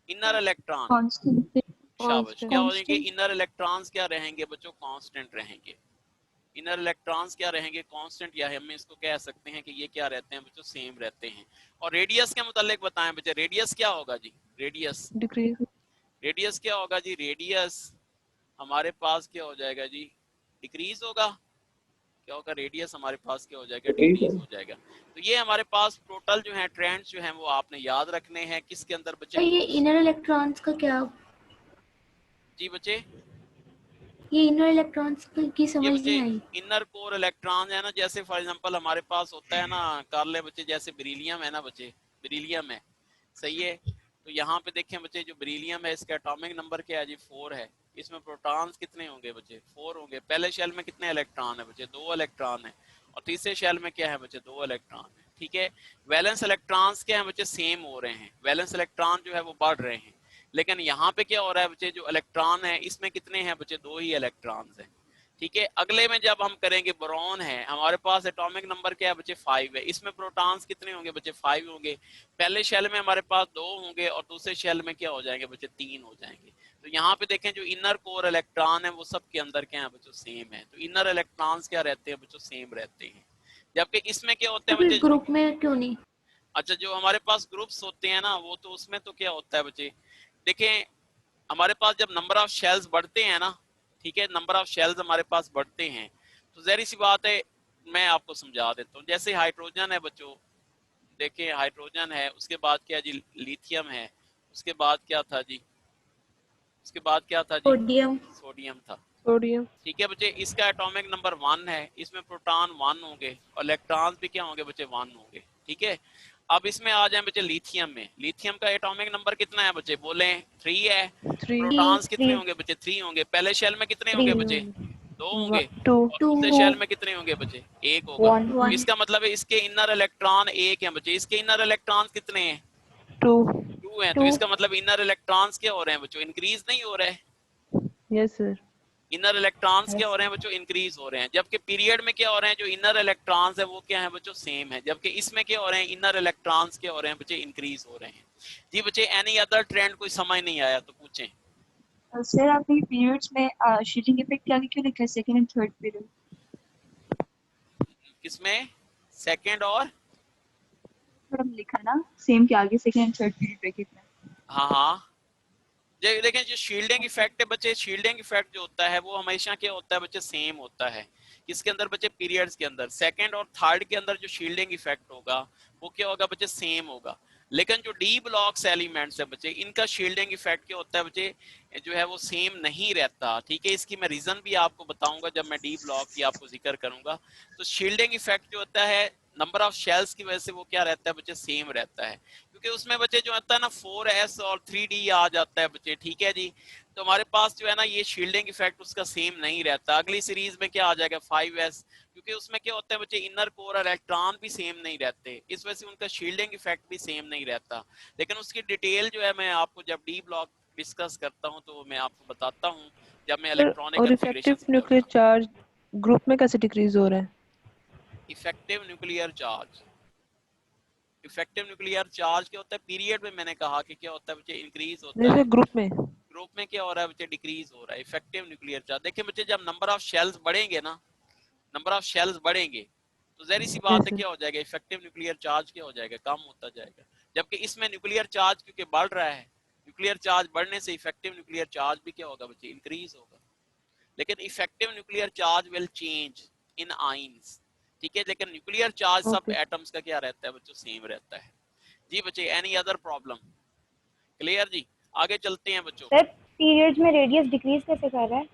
inner electron, constant. शाबाश, क्या हो जाएंगे, Constant. इनर इलेक्ट्रॉन्स क्या रहेंगे बच्चों, कांस्टेंट रहेंगे। इनर इलेक्ट्रॉन्स क्या रहेंगे, कांस्टेंट, या हम इसको कह सकते हैं कि ये क्या रहते हैं बच्चों, सेम रहते हैं। और रेडियस के मुतालिक बताएं बच्चे, रेडियस क्या होगा जी, रेडियस, Decrease. रेडियस क्या होगा जी, रेडियस हमारे पास क्या हो जाएगा जी, डिक्रीज होगा, क्या होगा, रेडियस हमारे पास क्या हो जाएगा, डिक्रीज हो जाएगा। तो ये हमारे पास टोटल जो है ट्रेंड्स जो हैं वो आपने याद रखने हैं, किसके अंदर बच्चे, ये इनर इलेक्ट्रॉन्स का क्या, जी बच्चे, ये इनर इलेक्ट्रॉन्स की ये समझ बच्चे नहीं आई। इनर कोर इलेक्ट्रॉन है ना, जैसे फॉर एग्जांपल हमारे पास होता है ना, कर ले बच्चे, जैसे बेरिलियम है ना बच्चे, बेरिलियम है, सही है, तो यहाँ पे देखें बच्चे, जो बेरिलियम है इसका एटॉमिक नंबर क्या है जी, 4 है, इसमें प्रोटॉन्स कितने होंगे बच्चे, 4 होंगे। पहले शेल में कितने इलेक्ट्रॉन है बच्चे, 2 इलेक्ट्रॉन है, और तीसरे शेल में क्या है बच्चे, 2 इलेक्ट्रॉन है, ठीक है। वैलेंस इलेक्ट्रॉन्स क्या है बच्चे, सेम हो रहे हैं, वैलेंस इलेक्ट्रॉन जो है वो बढ़ रहे हैं, लेकिन यहाँ पे क्या हो रहा है बच्चे, जो इलेक्ट्रॉन है इसमें कितने हैं बच्चे, 2 ही इलेक्ट्रॉन्स हैं, ठीक है। अगले में जब हम करेंगे, बोरॉन है, हमारे पास एटॉमिक नंबर क्या है बच्चे, 5 है, इसमें प्रोटॉन्स कितने होंगे बच्चे, 5 होंगे। पहले शेल में हमारे पास 2 होंगे और दूसरे शेल में क्या हो जाएंगे बच्चे, 3 हो जाएंगे। तो यहाँ पे देखें जो इनर कोर इलेक्ट्रॉन है वो सब के अंदर क्या है बच्चों, सेम है, तो इनर इलेक्ट्रॉन्स क्या रहते हैं बच्चों, सेम रहते हैं। जबकि इसमें क्या होते तो हैं फिर बच्चे, ग्रुप में क्यों नहीं? अच्छा जो हमारे पास ग्रुप्स होते हैं ना, वो तो उसमें तो क्या होता है बच्चे, देखें हमारे पास जब नंबर ऑफ शेल्स बढ़ते हैं ना, ठीक है, नंबर ऑफ शेल्स हमारे पास बढ़ते हैं, तो जहरी सी बात है, मैं आपको समझा देता हूँ। जैसे हाइड्रोजन है बच्चों, देखें हाइड्रोजन है, उसके बाद क्या जी, लिथियम है, उसके बाद क्या था जी, उसके बाद क्या था जी, सोडियम। सोडियम था, Sodium. ठीक है बच्चे। इसका एटॉमिक नंबर 1 है, इसमें प्रोटॉन 1 होंगे और इलेक्ट्रॉन्स भी क्या होंगे बच्चे, 1 होंगे, ठीक है। अब इसमें आ जाए बच्चे लिथियम में, लिथियम का एटॉमिक नंबर कितना है बच्चे, बोले 3 है। 3. प्रोटॉन्स कितने 3 होंगे बच्चे, 3 होंगे। पहले शेल में कितने 3 होंगे बच्चे, 2 होंगे, 2. और दूसरे 2 शेल में कितने होंगे बच्चे, 1 होगा। 1. तो इसका मतलब है इसके इनर इलेक्ट्रॉन 1 है बच्चे, इसके इनर इलेक्ट्रॉन कितने हैं, 2. 2 हैं। तो 2 इसका मतलब इनर इलेक्ट्रॉन्स क्या हो रहे हैं बच्चों, इंक्रीज नहीं हो रहे हैं, Yes, sir. इनर इलेक्ट्रॉन्स क्या हो रहे हैं बच्चों, इंक्रीज हो रहे हैं। जबकि पीरियड में क्या हो रहे हैं, जो इनर इलेक्ट्रॉन्स है वो क्या है बच्चों, सेम है। जबकि इसमें क्या हो रहे हैं, इनर इलेक्ट्रॉन्स क्या हो रहे हैं बच्चे, इंक्रीज हो रहे हैं। जी बच्चे, एनी अदर ट्रेंड कोई समझ नहीं आया तो पूछें। सर आपने पीरियड्स में शीटिंग इफेक्ट के आगे क्यों लिखा है सेकंड एंड थर्ड पीरियड? किसमें, सेकंड और, मैडम लिखा है ना सेम के आगे second and third period bracket में। हाँ हाँ, देखें जो शील्डिंग इफेक्ट है बच्चे, शील्डिंग इफेक्ट जो होता है वो हमेशा क्या होता है बच्चे, सेम होता है। किसके अंदर बच्चे, पीरियड्स के अंदर। सेकंड और थर्ड के अंदर जो शील्डिंग इफेक्ट होगा वो क्या होगा बच्चे, सेम होगा। लेकिन जो डी ब्लॉक्स एलिमेंट्स है बच्चे, इनका शील्डिंग इफेक्ट क्या होता है बच्चे, जो है वो सेम नहीं रहता, ठीक है। इसकी मैं रीजन भी आपको बताऊंगा जब मैं डी ब्लॉक की आपको जिक्र करूंगा। तो शील्डिंग इफेक्ट जो होता है नंबर ऑफ शेल्स की वजह से वो क्या रहता है बच्चे, सेम रहता है, क्योंकि उसमें बच्चे जो आता है ना 4s और 3d आ जाता है बच्चे, ठीक है जी। तो हमारे पास जो है ना ये शील्डिंग इफेक्ट उसका सेम नहीं रहता। अगली सीरीज में क्या आ जाएगा 5s, क्योंकि उसमें क्या होता है बच्चे इनर कोर और इलेक्ट्रॉन भी सेम नहीं रहते, इस वजह से उनका शील्डिंग इफेक्ट भी सेम नहीं रहता। लेकिन उसकी डिटेल जो है मैं आपको जब डी ब्लॉक डिस्कस करता हूँ तो मैं आपको बताता हूँ जब मैं इलेक्ट्रॉनिक और effective configuration nuclear charge group में कैसे डिक्रीज हो रहा है? Effective nuclear charge, effective nuclear charge क्या होता है पीरियड में, मैंने कहा कि क्या होता है बच्चे इंक्रीज होता जैसे है, ग्रुप में ग्रुप में क्या हो रहा है बच्चे डिक्रीज हो रहा है। इफेक्टिव न्यूक्लियर चार्ज देखिए बच्चे जब नंबर ऑफ शेल्स बढ़ेंगे ना, नंबर ऑफ शेल्स बढ़ेंगे तो जहरी सी बात है जैसे क्या हो जाएगा इफेक्टिव न्यूक्लियर चार्ज क्या हो जाएगा कम होता जाएगा। जबकि इसमें न्यूक्लियर चार्ज क्योंकि बढ़ रहा है, न्यूक्लियर चार्ज बढ़ने से इफेक्टिव न्यूक्लियर चार्ज भी क्या होगा बच्चे इंक्रीज होगा। लेकिन effective nuclear charge will change in ions, ठीक है, लेकिन न्यूक्लियर चार्ज सब ओके एटम्स का क्या रहता है बच्चों सेम रहता है। जी बच्चे एनी अदर प्रॉब्लम? क्लियर जी, आगे चलते हैं बच्चों। सर पीरियड्स में रेडियस डिक्रीज कैसे कर रहा है?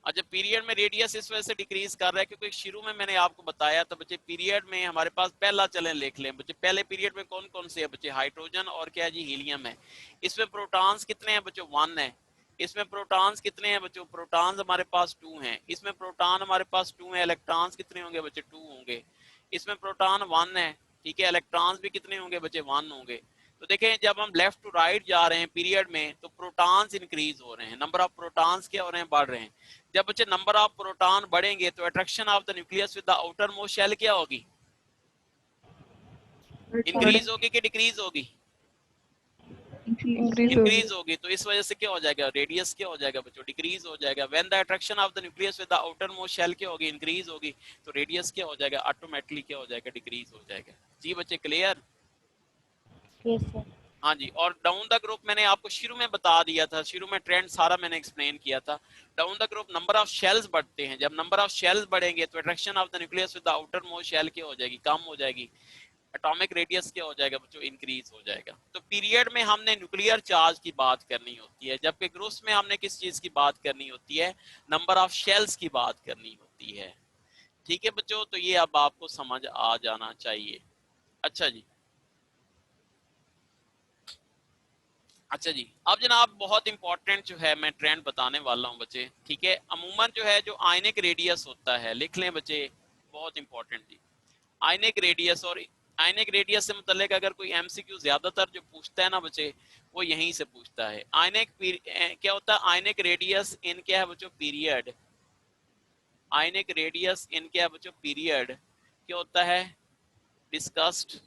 अच्छा पीरियड में रेडियस इस वजह से डिक्रीज कर रहा है क्योंकि शुरू में मैंने आपको बताया था बच्चे पीरियड में हमारे पास पहला चलें लिख लें बच्चे, पहले पीरियड में कौन कौन से है बच्चे, हाइड्रोजन और क्या है जी हीलियम है। इसमें प्रोटॉन्स कितने हैं बच्चों 1 है। इसमें प्रोटॉन्स कितने हैं बच्चों, प्रोटॉन्स हमारे पास 2 हैं। इसमें प्रोटॉन हमारे पास 2 है, इलेक्ट्रॉन्स कितने होंगे बच्चे 2 होंगे। इसमें प्रोटॉन 1 है, ठीक है, इलेक्ट्रॉन्स भी कितने होंगे बच्चे 1 होंगे। तो देखें जब हम लेफ्ट टू राइट जा रहे हैं पीरियड में तो प्रोटॉन्स इंक्रीज हो रहे हैं, नंबर ऑफ प्रोटॉन्स क्या हो रहे हैं बढ़ रहे हैं। जब बच्चे नंबर ऑफ प्रोटॉन बढ़ेंगे तो attraction of the nucleus with the outermost shell क्या होगी, इंक्रीज होगी कि डिक्रीज होगी, इंक्रीज होगी। इंक्रीज होगी। तो इस वजह से क्या हो जाएगा रेडियस क्या हो जाएगा बच्चों डिक्रीज हो जाएगा। When the attraction of the nucleus with the outermost shell क्या होगी इंक्रीज होगी, तो रेडियस क्या हो जाएगा ऑटोमेटिकली क्या हो जाएगा डिक्रीज हो जाएगा। जी बच्चे क्लियर? Yes sir. हाँ जी, और डाउन द ग्रुप मैंने आपको शुरू में बता दिया था, शुरू में ट्रेंड सारा मैंने एक्सप्लेन किया था। Down the group number of shells बढ़ते हैं, जब नंबर ऑफ शेल्स बढ़ेंगे तो attraction of the nucleus with the outermost shell क्या हो जाएगी कम हो जाएगी, एटॉमिक रेडियस क्या हो जाएगा बच्चों इंक्रीज हो जाएगा। तो पीरियड में हमने न्यूक्लियर चार्ज की बात करनी होती है, जबकि ग्रुप्स में हमने किस चीज की बात करनी होती है, नंबर ऑफ शेल्स की बात करनी होती है। ठीक है बच्चों, तो ये अब आपको समझ आ जाना चाहिए। अच्छा जी, अच्छा जी, अब जनाब बहुत इंपॉर्टेंट जो है मैं ट्रेंड बताने वाला हूं बच्चे, ठीक है। अमूमन जो है जो आयनिक रेडियस होता है, लिख लें बच्चे, बहुत इंपॉर्टेंट जी, आयनिक रेडियस। और आयनिक रेडियस से मुतल्लिक अगर कोई एमसीक्यू ज्यादातर जो पूछता है ना बच्चे वो यहीं से पूछता है। आयनिक क्या होता है, आयनिक रेडियस इन क्या है बच्चों पीरियड, आयनिक रेडियस इन क्या है बच्चों पीरियड क्या होता है डिस्कस्ड,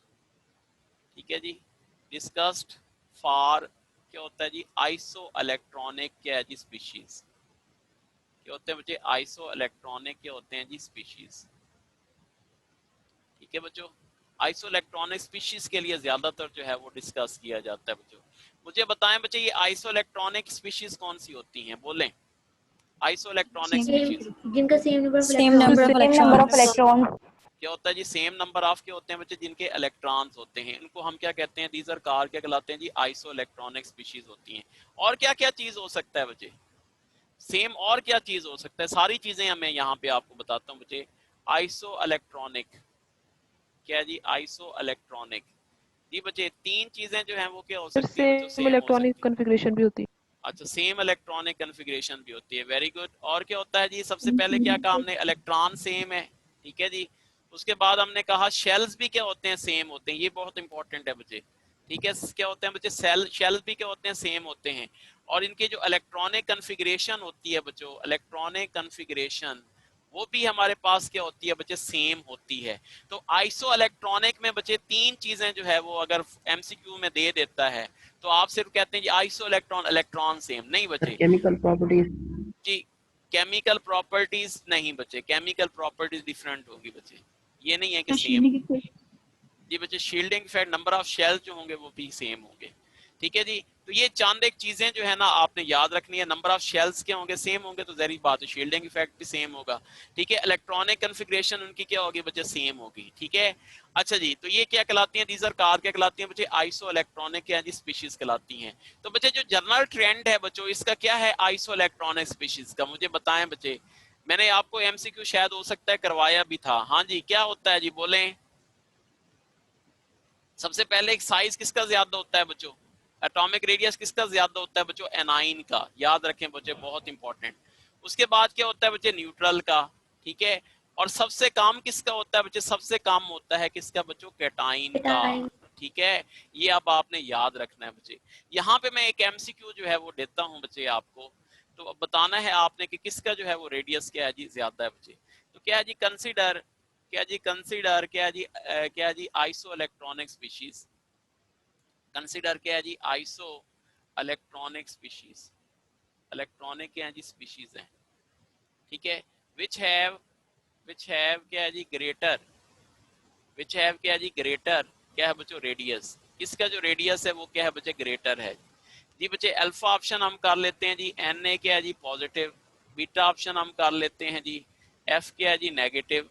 ठीक है जी, डिस्कस्ड फॉर क्या होता है जी आइसो इलेक्ट्रॉनिक क्या है जी स्पीशीज, क्या होते हैं बच्चे आइसो इलेक्ट्रॉनिक क्या होते हैं जी स्पीशीज, ठीक है बच्चों। आइसो इलेक्ट्रॉनिक स्पीशीज के लिए ज्यादातर जो है वो डिस्कस किया जाता है बच्चों। मुझे बताएं बच्चे ये आइसो इलेक्ट्रॉनिक स्पीशीज कौन सी होती हैं, बोलें आइसो इलेक्ट्रॉनिक स्पीशीज जिनका same number same number of electron. क्या होता है जी सेम नंबर ऑफ क्या होते हैं बच्चे जिनके इलेक्ट्रॉन्स होते हैं, इनको हम क्या कहते हैं दीज आर कार क्या कहलाते हैं जी आइसो इलेक्ट्रॉनिक स्पीशीज होती हैं। और क्या क्या चीज हो सकता है बच्चे सेम, और क्या चीज हो सकता है, सारी चीजें मैं यहाँ पे आपको बताता हूँ बच्चे। आइसो इलेक्ट्रॉनिक क्या है जी आइसो इलेक्ट्रॉनिक, जी बच्चे तीन चीजें जो हैं वो क्या हो सकती है बच्चों सेम इलेक्ट्रॉनिक कॉन्फ़िगरेशन भी होती है। अच्छा सेम इलेक्ट्रॉनिक कन्फिग्रेशन भी होती है, वेरी गुड। और क्या होता है जी सबसे पहले क्या कहा हमने इलेक्ट्रॉन सेम है, ठीक है जी। उसके बाद हमने कहा शेल्स भी क्या होते हैं सेम होते हैं, ये बहुत इंपॉर्टेंट है बच्चे, ठीक है। क्या होते हैं बच्चे शेल्स भी क्या होते हैं सेम होते हैं। और इनकी जो इलेक्ट्रॉनिक कन्फिग्रेशन होती है बच्चों, इलेक्ट्रॉनिक कन्फिग्रेशन वो भी हमारे पास क्या होती है बच्चे सेम होती है। तो आइसो इलेक्ट्रॉनिक में बच्चे तीन चीजें जो है वो अगर एमसीक्यू में दे देता है तो आप सिर्फ कहते हैं जी आइसो इलेक्ट्रॉन इलेक्ट्रॉन सेम, नहीं बच्चे केमिकल प्रॉपर्टीज जी, केमिकल प्रॉपर्टीज नहीं बच्चे, केमिकल प्रॉपर्टीज डिफरेंट होगी बच्चे, ये नहीं है कि सेम जी बच्चे। Shielding effect number of shell जो होंगे वो भी सेम होंगे, ठीक है जी। तो ये चांद एक चीजें जो है ना आपने याद रखनी है, नंबर ऑफ शेल्स क्या होंगे सेम होंगे तो जहरी बात है शील्डिंग इफेक्ट भी सेम होगा, ठीक है। इलेक्ट्रॉनिक कन्फिग्रेशन उनकी क्या होगी बच्चे सेम होगी, ठीक है। अच्छा जी, तो ये क्या कहलाती हैं दीज आर कार क्या कहलाती हैं बच्चे आइसो इलेक्ट्रॉनिक क्या जी स्पीशीज कहलाती हैं। तो बच्चे जो जनरल ट्रेंड है बच्चों इसका क्या है आइसो इलेक्ट्रॉनिक स्पीशीज का, मुझे बताएं बच्चे। मैंने आपको एमसीक्यू शायद हो सकता है करवाया भी था, हाँ जी क्या होता है जी बोलें। सबसे पहले एक साइज किसका ज्यादा होता है बच्चों, एटॉमिक रेडियस किसका ज्यादा होता है बच्चों? एनाइन का, याद रखें बच्चे, बहुत इंपॉर्टेंट। उसके बाद क्या होता है बच्चे? न्यूट्रल का, ठीक है। और सबसे कम किसका होता है बच्चे? सबसे कम होता है किसका बच्चों? कैटाइन का, कैटाइन। ठीक है। ये अब आपने याद रखना है बच्चे। यहाँ पे मैं एक एमसीक्यू जो है वो देता हूँ बच्चे आपको, तो अब बताना है आपने कि किसका जो है वो रेडियस क्या है जी ज्यादा है बच्चे। तो क्या है जी? कंसीडर, क्या जी? कंसीडर क्या जी? क्या जी? Isoelectronic species. कंसीडर क्या है जी? Isoelectronic species. इलेक्ट्रॉनिक क्या है जी? स्पीशीज है, ठीक है। विच हैव क्या है जी? ग्रेटर, विच हैव क्या है जी? ग्रेटर क्या है बच्चों? रेडियस। इसका जो रेडियस है वो क्या है बच्चे? ग्रेटर है जी बच्चे। अल्फा ऑप्शन हम कर लेते हैं जी, एन ए क्या है जी? पॉजिटिव। बीटा ऑप्शन हम कर लेते हैं जी, एफ क्या है जी? नेगेटिव।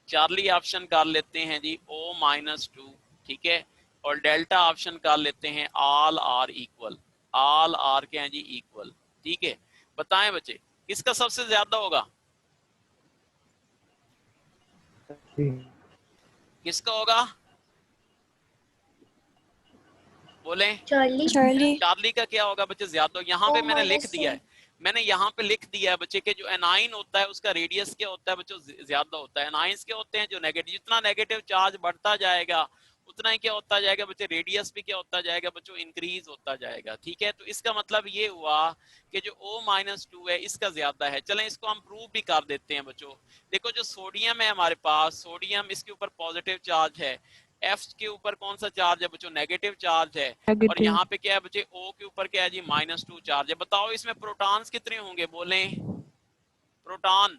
चार्ली ऑप्शन कर लेते हैं जी, O-2, ठीक है। और डेल्टा ऑप्शन कर लेते हैं all are equal. All are क्या है जी? इक्वल, ठीक है। बताएं बच्चे किसका सबसे ज्यादा होगा? किसका होगा? बोले। चार्ली। चार्ली। चार्ली का क्या होगा बच्चे? ज्यादा। यहाँ पे मैंने लिख दिया है, मैंने यहाँ पे लिख दिया है बच्चे के जो एनाइन होता है उसका रेडियस क्या होता है बच्चों? ज्यादा होता है। एनाइंस क्या होते हैं? जो नेगेटिव, जितना नेगेटिव चार्ज बढ़ता जाएगा उतना ही क्या होता जाएगा बच्चे? रेडियस भी क्या होता जाएगा बच्चों? इंक्रीज होता जाएगा, ठीक है। तो इसका मतलब ये हुआ कि जो O-2 है इसका ज्यादा है। चलें इसको हम प्रूव भी कर देते हैं बच्चों। देखो जो सोडियम है हमारे पास, सोडियम इसके ऊपर पॉजिटिव चार्ज है, एफ के ऊपर कौन सा चार्ज है बच्चों? नेगेटिव चार्ज है। और नेगेटिव। यहाँ पे क्या है बच्चे? O के ऊपर क्या है जी? -2 चार्ज है। बताओ इसमें प्रोटॉन्स कितने होंगे? बोले प्रोटॉन।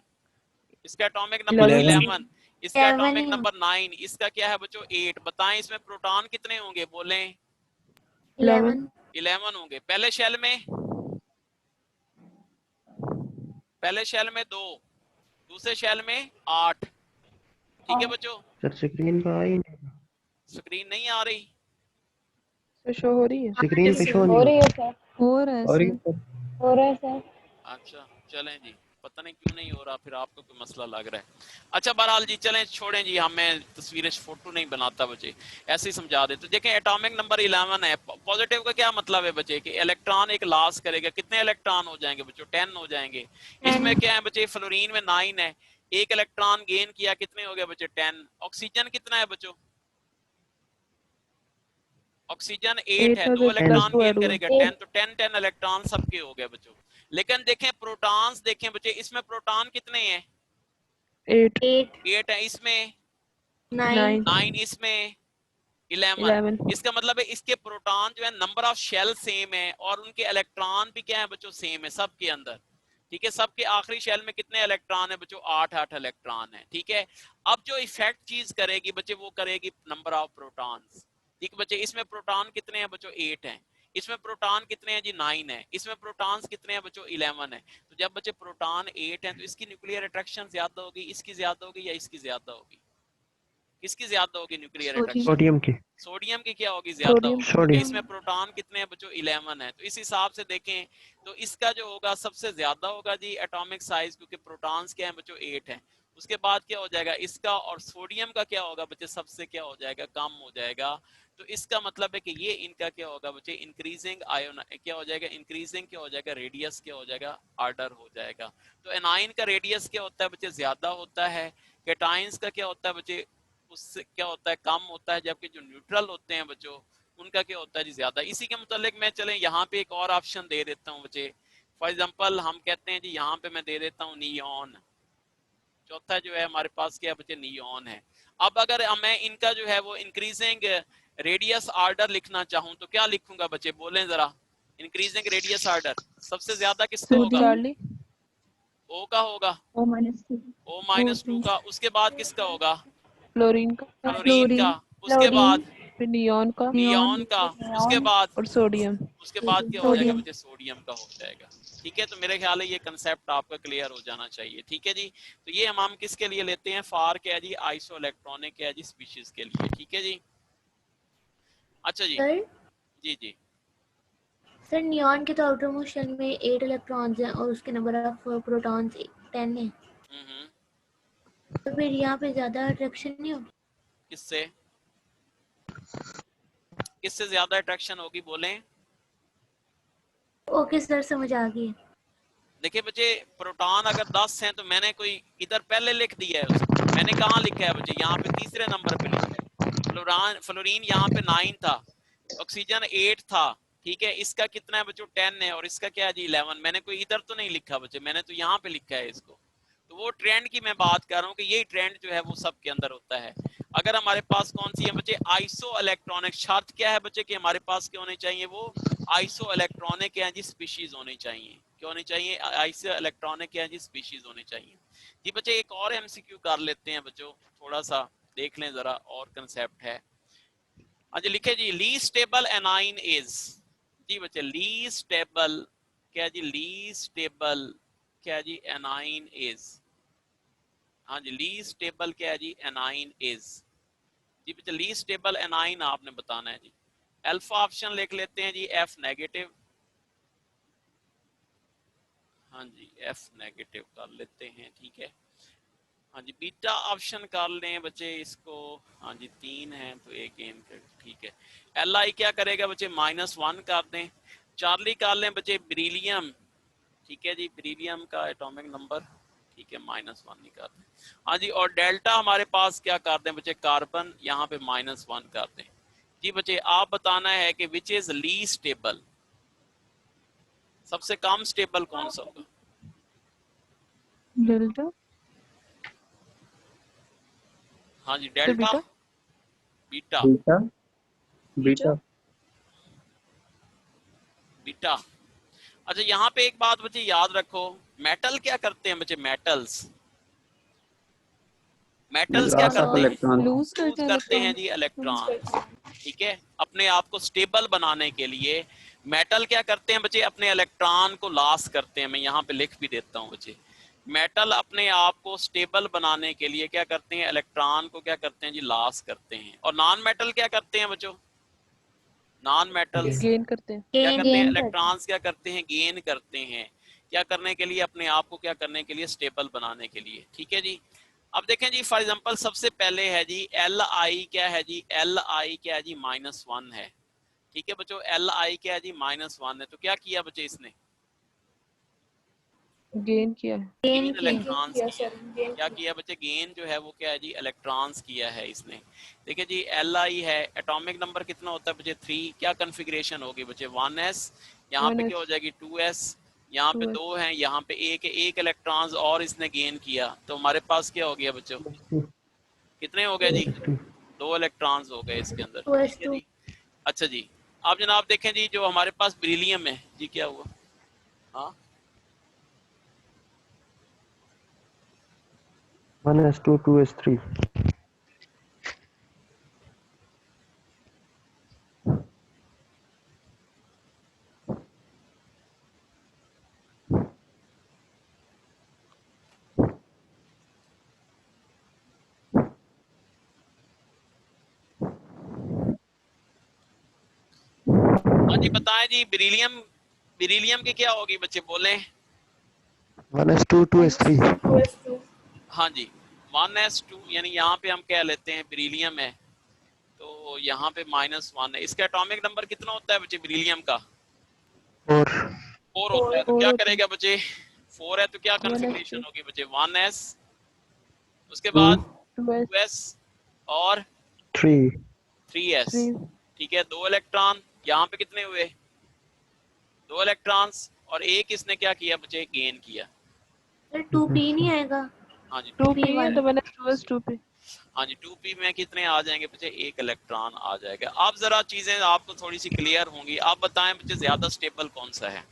इसका एटॉमिक नंबर 11। 11, इसका 7 एटॉमिक ही नंबर 9, इसका क्या है बच्चों? 8। बताएं इसमें प्रोटॉन कितने होंगे? बोले 11। 11 होंगे। पहले शेल में, पहले शेल में 2, दूसरे शेल में 8, ठीक है बच्चों। सर स्क्रीन पे आ ही नहीं, स्क्रीन नहीं आ रही? तो शो हो रही है। स्क्रीन पे शो हो नहीं रही है सर, हो रहा है सर। हो रहा है सर। अच्छा चलें जी, पता नहीं क्यों नहीं हो रहा, फिर आपको कोई मसला लग रहा है। अच्छा बहरहाल जी चलें, छोड़ें जी, हमें तस्वीरें फोटो नहीं बनाता बच्चे, ऐसे ही समझा दे। तो देखें एटॉमिक नंबर 11 है। पॉजिटिव का क्या मतलब है बच्चे? कि इलेक्ट्रॉन एक लॉस करेगा। कितने इलेक्ट्रॉन हो जाएंगे बच्चों? 10 हो जाएंगे। इसमें क्या है बच्चे? फ्लोरीन में 9 है, एक इलेक्ट्रॉन गेन किया, कितने हो गए बच्चे? 10। ऑक्सीजन कितना है बच्चों? ऑक्सीजन 8 है, 8 है 2 तो प्लस इलेक्ट्रॉन 2 गेन ऐड हुआ। करेगा 10, तो 10 इलेक्ट्रॉन सबके हो गए बच्चों। लेकिन देखें प्रोटॉन्स, देखें बच्चे इसमें प्रोटॉन कितने हैं? 8 8 है। इसमें 9 9, इसमें 11। 11। इसका मतलब है इसके प्रोटॉन जो है, नंबर ऑफ शेल सेम है और उनके इलेक्ट्रॉन भी क्या है बच्चों? सेम है सबके अंदर, ठीक है। सबके आखिरी शेल में कितने इलेक्ट्रॉन है बच्चों? 8 इलेक्ट्रॉन है, ठीक है। अब जो इफेक्ट चीज करेगी बच्चे वो करेगी नंबर ऑफ प्रोटॉन्स, ठीक है बच्चे। इसमें प्रोटॉन कितने हैं बच्चों? 8 हैं। इसमें प्रोटॉन कितने हैं जी? 9 है। इसमें प्रोटॉन्स कितने हैं बच्चों? 11 है। तो जब बच्चे प्रोटॉन 8 हैं तो इसकी न्यूक्लियर अट्रैक्शन ज्यादा होगी, इसकी ज्यादा होगी या इसकी ज्यादा होगी? किसकी ज्यादा होगी न्यूक्लियर अट्रैक्शन? सोडियम की। सोडियम की क्या होगी? ज्यादा सोडियम। होगी, क्योंकि सोडियम। इसमें प्रोटॉन कितने हैं बच्चों? 11 है। तो इस हिसाब से देखें तो इसका जो होगा सबसे ज्यादा होगा जी एटॉमिक साइज, क्योंकि प्रोटॉन्स क्या है बच्चों? 8 है। उसके बाद क्या हो जाएगा इसका, और सोडियम का क्या होगा बच्चे? सबसे क्या हो जाएगा? कम हो जाएगा। तो इसका मतलब है कि ये इनका क्या होगा बच्चे? इंक्रीजिंग आयोन क्या हो जाएगा? इंक्रीजिंग क्या हो जाएगा? रेडियस क्या हो जाएगा? आर्डर हो जाएगा। तो एनाइन का रेडियस क्या होता है बच्चे? ज्यादा होता है। कैटाइंस का क्या होता है बच्चे? उससे क्या होता है? कम होता है। जबकि जो न्यूट्रल होते हैं बच्चों उनका क्या होता है जी? ज्यादा। इसी के मुतालिक मैं चलें यहाँ पे एक और ऑप्शन दे देता हूँ बच्चे। फॉर एग्जांपल हम कहते हैं जी, यहाँ पे मैं दे देता हूँ नियॉन। चौथा जो है हमारे पास क्या बच्चे? नियॉन है। अब अगर मैं इनका जो है वो इंक्रीजिंग रेडियस आर्डर लिखना चाहूँ तो क्या लिखूंगा बच्चे? बोलें जरा। इंक्रीजिंग रेडियस आर्डर सबसे ज्यादा किसका होगा? चार्ली। ओ का होगा, O-2। O-2 का। उसके बाद किसका होगा? फ्लोरीन का। फ्लोरीन का। उसके बाद फिर नियॉन का नियॉन का। उसके बाद और सोडियम। उसके बाद क्या हो जाएगा बच्चे? सोडियम का हो जाएगा, ठीक है। तो मेरे ख्याल है ये कंसेप्ट आपका क्लियर हो जाना चाहिए, ठीक है जी। तो ये हम किसके लिए लेते हैं? फार क्या है जी? आइसो इलेक्ट्रॉनिक क्या है जी? स्पीशीज के लिए, ठीक है जी। अच्छा जी, सर जी जी। सर नियॉन के तो आउटर मोस्ट शेल में 8 इलेक्ट्रॉन्स हैं और उसके नंबर ऑफ प्रोटॉन्स 10 है, तो फिर यहाँ पे ज्यादा अट्रैक्शन नहीं होगी? किससे किससे ज्यादा अट्रैक्शन होगी? बोलें। ओके सर, समझ आ गई। देखिए बच्चे, प्रोटॉन अगर 10 हैं तो मैंने कोई इधर पहले लिख दिया है उसको। मैंने कहाँ लिखा है बच्चे? यहाँ पे तीसरे नंबर पे लिखा है। फ्लोरीन यहाँ पे 9 था, ऑक्सीजन 8 था, ठीक है। इसका कितना है बच्चों? 10 है, और इसका क्या है जी? 11। मैंने कोई इधर तो नहीं लिखा बच्चे, मैंने तो यहाँ पे लिखा है इसको। तो वो ट्रेंड की मैं बात कर रहा हूँ कि यही ट्रेंड जो है वो सबके अंदर होता है। अगर हमारे पास कौन सी है बच्चे? Iso electronic. शर्त क्या है बच्चे कि हमारे पास क्या होने चाहिए? वो आइसो इलेक्ट्रॉनिक है जी, स्पीशीज होनी चाहिए। क्या होनी चाहिए? आइसो इलेक्ट्रॉनिक है जी, स्पीशीज होनी चाहिए। जी बच्चे, एक और एमसीक्यू कर लेते हैं बच्चों, थोड़ा सा देख लें जरा, और कंसेप्ट है। अच्छा लिखे जी, लीस्ट स्टेबल एनाइन इज। जी बच्चे, लीस्ट स्टेबल क्या जी? लीस्ट स्टेबल क्या जी? A9 is. हाँ जी, लीस्ट स्टेबल क्या है जी? A9 is. जी बच्चे, लीस्ट स्टेबल एनाइन आपने बताना है जी। अल्फा ऑप्शन लिख लेते हैं जी, एफ नेगेटिव। हाँ जी, एफ नेगेटिव कर लेते हैं, ठीक है। हाँ जी, बीटा ऑप्शन कर लें बच्चे इसको। हाँ जी, 3 है तो एक गेन कर, ठीक है। एल आई क्या करेगा बच्चे? -1 कर दें। चार्ली कर लें बच्चे बेरिलियम, ठीक है जी। बेरिलियम का एटॉमिक नंबर, ठीक है, -1 ही कर दें। हाँ जी, और डेल्टा हमारे पास क्या कर दें बच्चे? कार्बन, यहाँ पे -1 कर दें। जी बच्चे, आप बताना है कि विच इज लीस्ट स्टेबल, सबसे कम स्टेबल कौन सा होगा? डेल्टा। हाँ जी, तो delta, beta. Beta, beta, beta. Beta. अच्छा, यहाँ पे एक बात बच्चे याद रखो, मेटल क्या करते हैं बच्चे? मेटल्स, मेटल्स क्या लॉस ऑफ करते हैं? इलेक्ट्रॉन। लूज लूज करते हैं करते हैं इलेक्ट्रॉन। जी इलेक्ट्रॉन, ठीक है। अपने आप को स्टेबल बनाने के लिए मेटल क्या करते हैं बच्चे? अपने इलेक्ट्रॉन को लॉस करते हैं। मैं यहाँ पे लिख भी देता हूँ बच्चे, मेटल अपने आप को स्टेबल बनाने के लिए क्या करते हैं? इलेक्ट्रॉन को क्या करते हैं जी? लॉस करते हैं। और नॉन मेटल क्या करते हैं बच्चों? नॉन मेटल्स गेन करते हैं। क्या गेन करते हैं? इलेक्ट्रॉन्स क्या करते हैं? गेन करते हैं। क्या करने के लिए? अपने आप को क्या करने के लिए? स्टेबल बनाने के लिए, ठीक है जी। अब देखें जी, फॉर एग्जांपल सबसे पहले है जी एल आई, क्या है जी? एल आई क्या है जी? -1 है, ठीक है बच्चों। एल आई क्या है जी? -1 है। तो क्या किया बच्चे इसने? गेन किया है। गेन गेन किया। इलेक्ट्रॉन्स किया। क्या किया बच्चे? गेन जो है वो क्या है जी? इलेक्ट्रॉन्स किया है इसने। देखिए जी, एल आई है, एटॉमिक नंबर कितना होता है बच्चे? 3। क्या कन्फिग्रेशन होगी बच्चे? 1s। यहाँ पे 1s क्या हो जाएगी? 2s। यहाँ पे 2s। 2 है, यहाँ पे एक इलेक्ट्रॉन्स और इसने गेन किया, तो हमारे पास क्या हो गया बच्चों? कितने हो गए जी? 2 इलेक्ट्रॉन्स हो गए इसके अंदर, ठीक है 2s2। जी। अच्छा जी, अब जनाब देखें जी, जो हमारे पास बेरिलियम है जी, क्या हुआ? हाँ, 1s2, 2s3। हाँ जी बताएं जी, बेरिलियम, बेरिलियम की क्या होगी बच्चे? बोले। 1s2, 2s3। हाँ जी, 1s2, यानी यहाँ पे हम कह लेते हैं बेरिलियम है, तो यहाँ पे -1 है। इसका एटॉमिक नंबर कितना होता है बच्चे बेरिलियम का? 4। 4 होता है। तो 4 क्या होता है। करेगा बच्चे? 4 है तो क्या 1s2 कन्फिग्रेशन होगी बच्चे? 1s, उसके 2, बाद 2s 2s और 3। 3s, 3 ठीक है। 2 इलेक्ट्रॉन, यहाँ पे कितने हुए? 2 इलेक्ट्रॉन्स, और एक इसने क्या किया बच्चे? गेन किया। सर 2p नहीं आएगा? हाँ जी, 2p है 2p1। तो 1s 2p। हाँ जी, 2p में कितने आ जाएंगे बच्चे? एक इलेक्ट्रॉन आ जाएगा। अब जरा चीजें आपको थोड़ी सी क्लियर होंगी। आप बताएं बच्चे, ज्यादा स्टेबल कौन सा है?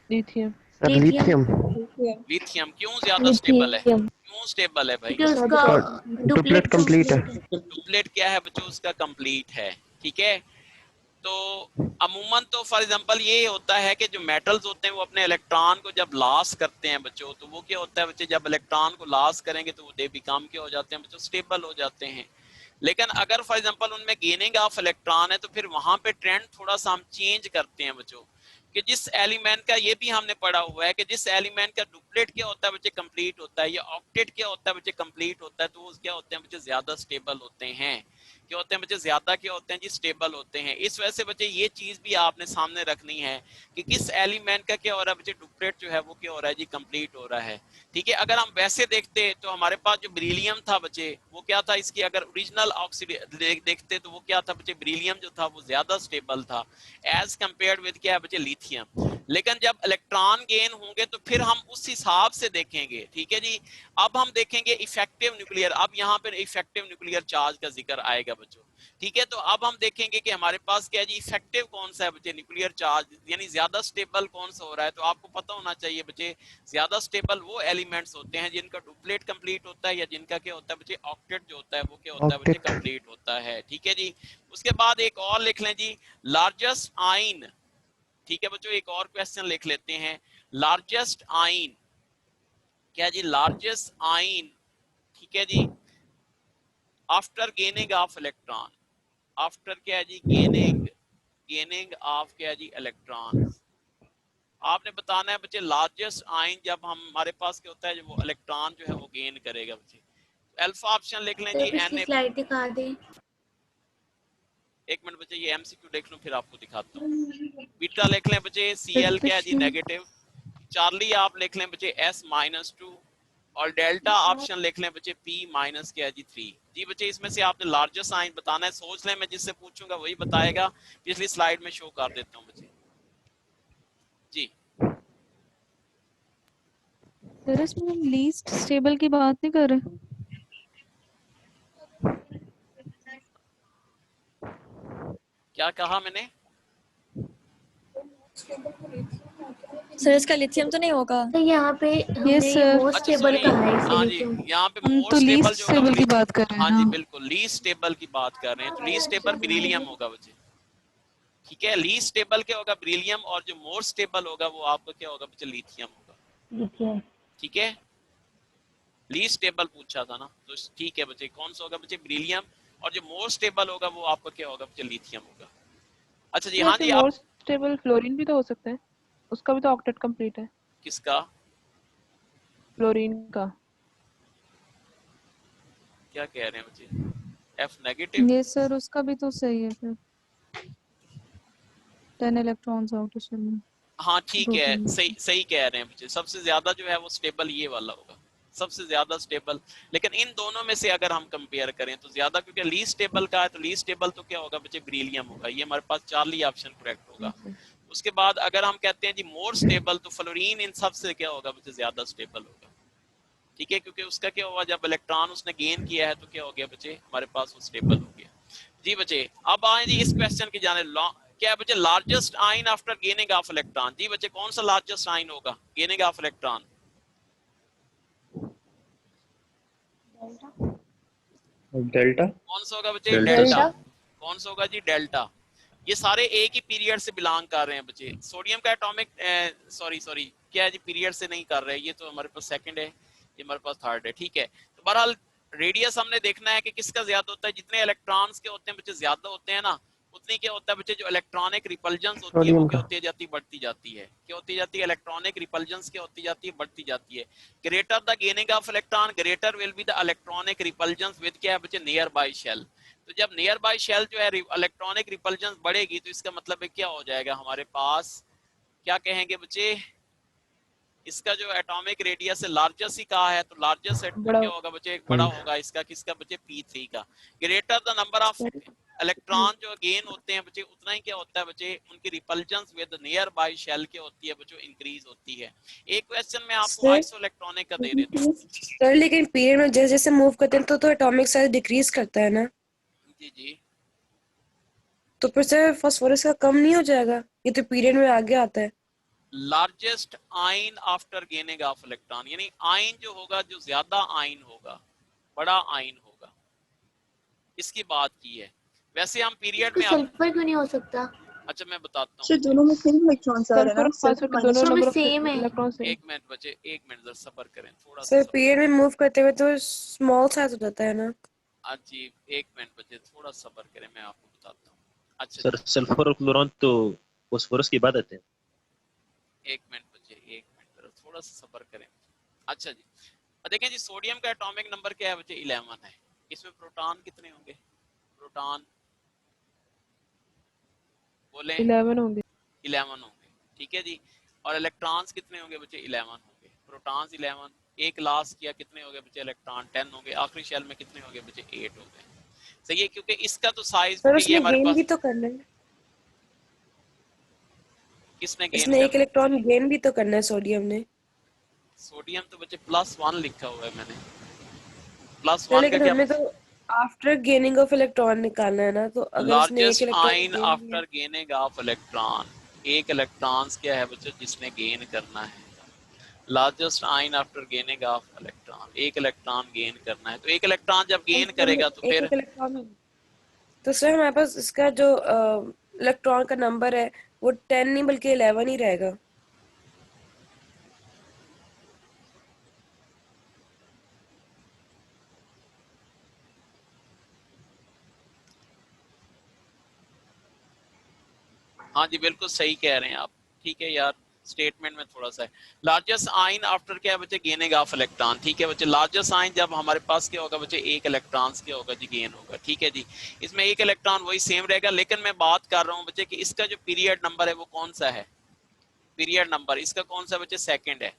Lithium. Sir lithium. Lithium. Lithium. क्यों ज्यादा स्टेबल है? क्यों स्टेबल है भाई? क्योंकि उसका डुप्लेट डुप्लेट कंप्लीट है। कंप्लीट है। डुप्लेट क्या है बच्चों? उसका कंप्लीट है, ठीक है। तो अमूमन तो फॉर एग्जांपल ये होता है कि जो मेटल्स होते हैं वो अपने इलेक्ट्रॉन को जब लॉस करते हैं बच्चों, तो वो क्या होता है बच्चे? जब इलेक्ट्रॉन को लॉस करेंगे तो वो दे बिकम के हो जाते हैं बच्चों? स्टेबल हो जाते हैं। लेकिन अगर फॉर एग्जांपल उनमें गेनिंग ऑफ इलेक्ट्रॉन है, तो फिर वहां पे ट्रेंड थोड़ा सा हम चेंज करते हैं बच्चों, कि जिस एलिमेंट का, ये भी हमने पढ़ा हुआ है कि जिस एलिमेंट का डुप्लेट क्या होता है बच्चे? कंप्लीट होता है, या ऑक्टेट क्या होता है बच्चे? कंप्लीट होता है, तो वो क्या होते हैं बच्चे? ज्यादा स्टेबल होते हैं। क्या होते हैं बच्चे, ज्यादा क्या होते हैं जी, स्टेबल होते हैं। इस वजह से बच्चे ये चीज भी आपने सामने रखनी है कि किस एलिमेंट का क्या हो रहा है बच्चे, डुप्लेट जो है वो क्या हो रहा है जी, कंप्लीट हो रहा है। ठीक है, अगर हम वैसे देखते तो हमारे पास जो बेरिलियम था बच्चे, वो क्या था, इसकी अगर ओरिजिनल ऑक्सीडेशन देखते तो वो क्या था बच्चे, बेरिलियम जो था वो ज्यादा स्टेबल था एज कंपेयर्ड विद क्या है बच्चे, लिथियम। लेकिन जब इलेक्ट्रॉन गेन होंगे तो फिर हम उस हिसाब से देखेंगे। ठीक है जी, अब हम देखेंगे इफेक्टिव न्यूक्लियर, अब यहाँ पे इफेक्टिव न्यूक्लियर चार्ज का जिक्र आएगा बच्चों। ठीक है, तो अब हम देखेंगे कि हमारे पास क्या है जी, इफेक्टिव कौन सा है बच्चे, न्यूक्लियर चार्ज, यानी ज्यादा स्टेबल कौन सा हो रहा है। तो आपको पता होना चाहिए बच्चे, ज्यादा स्टेबल वो एलिमेंट्स होते हैं जिनका डुप्लेट कंप्लीट होता है या जिनका क्या होता है बच्चे, ऑक्टेट जो होता है वो क्या होता है बच्चे, ऑक्टेट। कंप्लीट होता है। ठीक है जी, उसके बाद एक और लिख लें जी, लार्जेस्ट आइन। ठीक है बच्चों, एक और क्वेश्चन लिख लेते हैं, लार्जेस्ट आइन क्या जी, लार्जेस्ट आइन। ठीक है जी, after gaining of electron, after क्या है जी, गेनिंग ऑफ क्या है जी, इलेक्ट्रॉन्स। आपने बताना है बच्चे लार्जेस्ट आइन जब हमारे पास क्या होता है, जब वो इलेक्ट्रॉन जो है वो गेन करेगा बच्चे। अल्फा ऑप्शन लिख लें जी, पिछली Na। स्लाइड दिखा दें। एक मिनट बच्चे, ये एमसीक्यू देख लूं फिर आपको दिखाता हूँ। बीटा लिख लें बच्चे, Cl क्या है जी, नेगेटिव। चार्ली आप लिख लें बच्चे S-2, और डेल्टा ऑप्शन लिख लें बच्चे P माइनस क्या है जी 3। जी बच्चे, इसमें से आपने लार्जेस्ट साइन बताना है, सोच लें, मैं जिससे पूछूंगा वही बताएगा। पिछली स्लाइड में शो कर देता हूँ बच्चे जी। सर इसमें हम लीस्ट स्टेबल की बात नहीं कर रहे। क्या कहा मैंने? सर इसका लिथियम तो नहीं होगा? तो यहाँ पे हमने यस ये सर। मोस्ट अच्छा स्टेबल सॉरी, कहा है हाँ इसलिए जी, क्यों। यहाँ पे हम मोर तो स्टेबल लीस्ट जो स्टेबल की बात कर रहे हैं हाँ ना। जी बिल्कुल, लीस्ट स्टेबल की बात कर रहे हैं, तो लीस्ट स्टेबल बेरिलियम होगा बच्चे। ठीक है, लीस्ट स्टेबल क्या होगा, बेरिलियम, और जो मोर स्टेबल होगा वो आपका क्या होगा बच्चे, लिथियम होगा। लिथियम। ठीक है, लीस्ट स्टेबल पूछा था ना, तो ठीक है बच्चे, कौन सा होगा बच्चे, बेरिलियम, और जो मोर स्टेबल होगा वो आपका क्या होगा बच्चे, लिथियम होगा। अच्छा जी, हाँ वैसे जी, मोर आप स्टेबल फ्लोरीन भी तो हो सकता है, उसका भी तो ऑक्टेट कंप्लीट है। किसका, फ्लोरीन का। क्या कह रहे हैं बच्चे, F नेगेटिव। ये सर उसका भी तो सही है फिर। 10 इलेक्ट्रॉन्स आउटर शेल में। हाँ ठीक है, प्रोटीन। सही सही कह रहे हैं बच्चे, सबसे ज्यादा जो है वो स्टेबल ये वाला होगा, सबसे ज्यादा स्टेबल। लेकिन इन दोनों में से अगर हम कंपेयर करें तो ज्यादा, क्योंकि लीस्ट स्टेबल का है, तो लीस्ट स्टेबल तो क्या होगा बच्चे, बेरिलियम होगा। ये हमारे पास चार्ली ऑप्शन करेक्ट होगा। उसके बाद अगर हम कहते हैं जी मोर स्टेबल, तो फ्लोरीन इन सब से क्या होगा बच्चे, ज्यादा स्टेबल होगा। ठीक है, क्योंकि उसका क्या हुआ, जब इलेक्ट्रॉन उसने गेन किया है तो क्या हो गया बच्चे, हमारे पास वो स्टेबल हो गया। जी बच्चे, अब आए जी इस क्वेश्चन की जाने, क्या है बच्चे, लार्जेस्ट आइन आफ्टर गेनिंग ऑफ इलेक्ट्रॉन। जी बच्चे, कौन सा लार्जेस्ट आइन होगा गेनिंग ऑफ इलेक्ट्रॉन, डेल्टा। कौन सा होगा बच्चे, डेल्टा। डेल्टा। कौन सा होगा जी, डेल्टा। ये सारे एक ही पीरियड से बिलोंग कर रहे हैं बच्चे। सोडियम का एटॉमिक सॉरी क्या है जी, पीरियड से नहीं कर रहे, ये तो हमारे पास सेकंड है, ये हमारे पास थर्ड है। ठीक है, तो बहरहाल रेडियस हमने देखना है कि किसका ज्यादा होता है। जितने इलेक्ट्रॉन्स के होते हैं बच्चे ज्यादा होते हैं ना, उतनी क्या होता है बच्चे, जो इलेक्ट्रॉनिक रिपल्जेंस होती है वो सोडियम क्या का। होती है जाती, बढ़ती जाती है। क्या होती जाती है, इलेक्ट्रॉनिक रिपल्जेंस क्या होती जाती है, बढ़ती जाती है। Greater the gaining of electron, greater will be the electronic repulsions with क्या है बच्चे, नियर बाय शेल। तो जब नियर बाय शेल जो है इलेक्ट्रॉनिक रिपल्जेंस बढ़ेगी, तो इसका मतलब है क्या हो जाएगा हमारे पास, क्या कहेंगे बच्चे, इसका जो एटॉमिक रेडियस है लार्जेस्ट ही कहा है, तो लार्जेस्ट बड़ा क्या होगा बच्चे, बड़ा होगा इसका, किसका बच्चे, P3 का। Greater the number of electron जो गेन होते हैं बच्चे, उतना ही क्या होता है बच्चे, उनकी रिपल्जेंस विद नियर बाय शेल क्या होती है बच्चों, इंक्रीज होती है। एक क्वेश्चन मैं आपको आइसोइलेक्ट्रॉनिक का दे देता हूँ। सर लेकिन पीरियड में जैसे जैसे मूव करते हैं तो एटॉमिक साइज डिक्रीज करता है ना, जी जी, तो फिर सर फास्फोरस का कम नहीं हो जाएगा, ये तो पीरियड में आगे आता है। लार्जेस्ट आइन आफ्टर गेनिंग ऑफ इलेक्ट्रॉन, यानी आइन जो होगा, जो ज्यादा आइन होगा, बड़ा आइन होगा, इसकी बात की है। वैसे हम पीरियड में सल्फर क्यों नहीं हो सकता? अच्छा मैं बताता हूँ, सर दोनों में सेम इलेक्ट्रॉन्स आ रहे हैं सल्फर ना, और फास्फोर के दोनों दोनों में नंबर ऑफ सेम है। इलेक्ट्रॉन से। एक मिनट बच्चे, एक मिनट जरा सब्र करें, थोड़ा सा सर सब्र। पीरियड में मूव करते हुए तो स्मॉल साइज हो जाता है ना। जी एक मिनट बच्चे, थोड़ा सब्र करें, मैं आपको बताता हूँ। अच्छा सर सल्फर और फ्लोरॉन तो फास्फोरस की बात आते हैं। एक मिनट बच्चे, एक मिनट जरा थोड़ा सा सब्र करें। अच्छा जी, देखें जी, सोडियम का एटॉमिक नंबर क्या है बच्चे, 11 है। इसमें प्रोटॉन कितने होंगे, प्रोटॉन? बोले 11 होंगे। 11 होंगे, ठीक है जी। और इलेक्ट्रॉन्स कितने होंगे बच्चे? 11 होंगे। प्रोटॉन्स 11, एक लास्ट किया, कितने हो गए बच्चे? इलेक्ट्रॉन 10 हो गए। आखिरी शेल में कितने हो गए बच्चे? 8 हो गए। सही है, क्योंकि इसका तो साइज सर ये उसने हमारे गेन पास, भी तो करना है, किसने गेन इसने एक करना? इलेक्ट्रॉन गेन भी तो करना है सोडियम ने। सोडियम तो बच्चे +1 लिखा हुआ है मैंने, +1 का लेकिन क्या? हमने तो आफ्टर गेनिंग ऑफ इलेक्ट्रॉन निकालना है ना, तो अगर उसने एक लार्जेस्ट इलेक्ट्रॉन आइन गेन किया, आफ्टर गेनिंग ऑफ इलेक्ट्रॉन, एक इलेक्ट्रॉन्स क्या है बच्चों जिसने गेन करना है? लार्जेस्ट आइन आफ्टर गेनिंग ऑफ इलेक्ट्रॉन, एक इलेक्ट्रॉन गेन करना है। तो एक इलेक्ट्रॉन जब गेन करेगा तो एक फिर एक इलेक्ट्रॉन, तो सर हमारे पास इसका जो इलेक्ट्रॉन का नंबर है वो 10 नहीं बल्कि 11 ही रहेगा। हाँ जी बिल्कुल सही कह रहे हैं आप, ठीक है यार, स्टेटमेंट में थोड़ा सा है। लार्जेस्ट आइन आफ्टर क्या है बच्चे? गेनिंग ऑफ इलेक्ट्रॉन, ठीक है बच्चे। लार्जेस्ट आइन जब हमारे पास क्या होगा बच्चे? एक इलेक्ट्रॉन क्या होगा जी? गेन होगा, ठीक है जी। इसमें एक इलेक्ट्रॉन वही सेम रहेगा, लेकिन मैं बात कर रहा हूँ बच्चे कि इसका जो पीरियड नंबर है वो कौन सा है? पीरियड नंबर इसका कौन सा बच्चे? सेकंड है।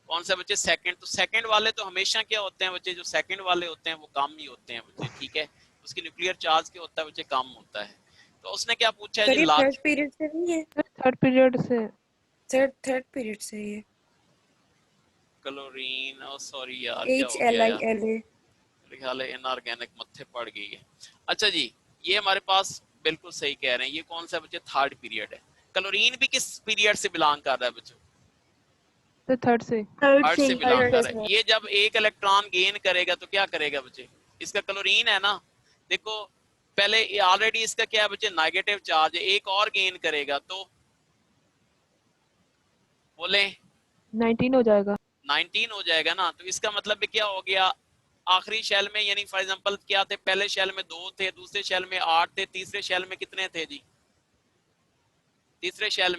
कौन सा बच्चे? सेकंड। तो सेकंड वाले तो हमेशा क्या होते हैं बच्चे? जो सेकंड वाले होते हैं वो कम ही होते हैं बच्चे, ठीक है। उसकी न्यूक्लियर चार्ज क्या होता है बच्चे? कम होता है। तो उसने क्या पूछा है सर जी? ये थर्ड लार्ज पीरियड से नहीं है, थर्ड पीरियड से। थर्ड पीरियड से ये क्लोरीन, ओ सॉरी यार क्या हो गया यार, HLINA। मेरे ख्याल है इनऑर्गेनिक मत्थे पड़ गई है। अच्छा जी, ये हमारे पास बिल्कुल सही कह रहे हैं। ये कौन सा बच्चे? थर्ड पीरियड है। क्लोरीन भी किस पीरियड से बिलोंग कर रहा है बच्चों? तो थर्ड से। थर्ड से बिलोंग कर रहा है। ये जब एक इलेक्ट्रॉन गेन करेगा तो क्या करेगा बच्चे? इसका क्लोरीन है ना, देखो पहले ऑलरेडी इसका क्या है बच्चे? नेगेटिव चार्ज है, एक और गेन करेगा तो बोले 19 हो जाएगा। 19 हो जाएगा ना। तो इसका मतलब क्या हो गया? आखिरी शेल में, यानी फॉर एग्जांपल क्या थे? पहले शेल में 2 थे, दूसरे शेल में 8 थे, तीसरे शेल में कितने थे जी? तीसरे शेल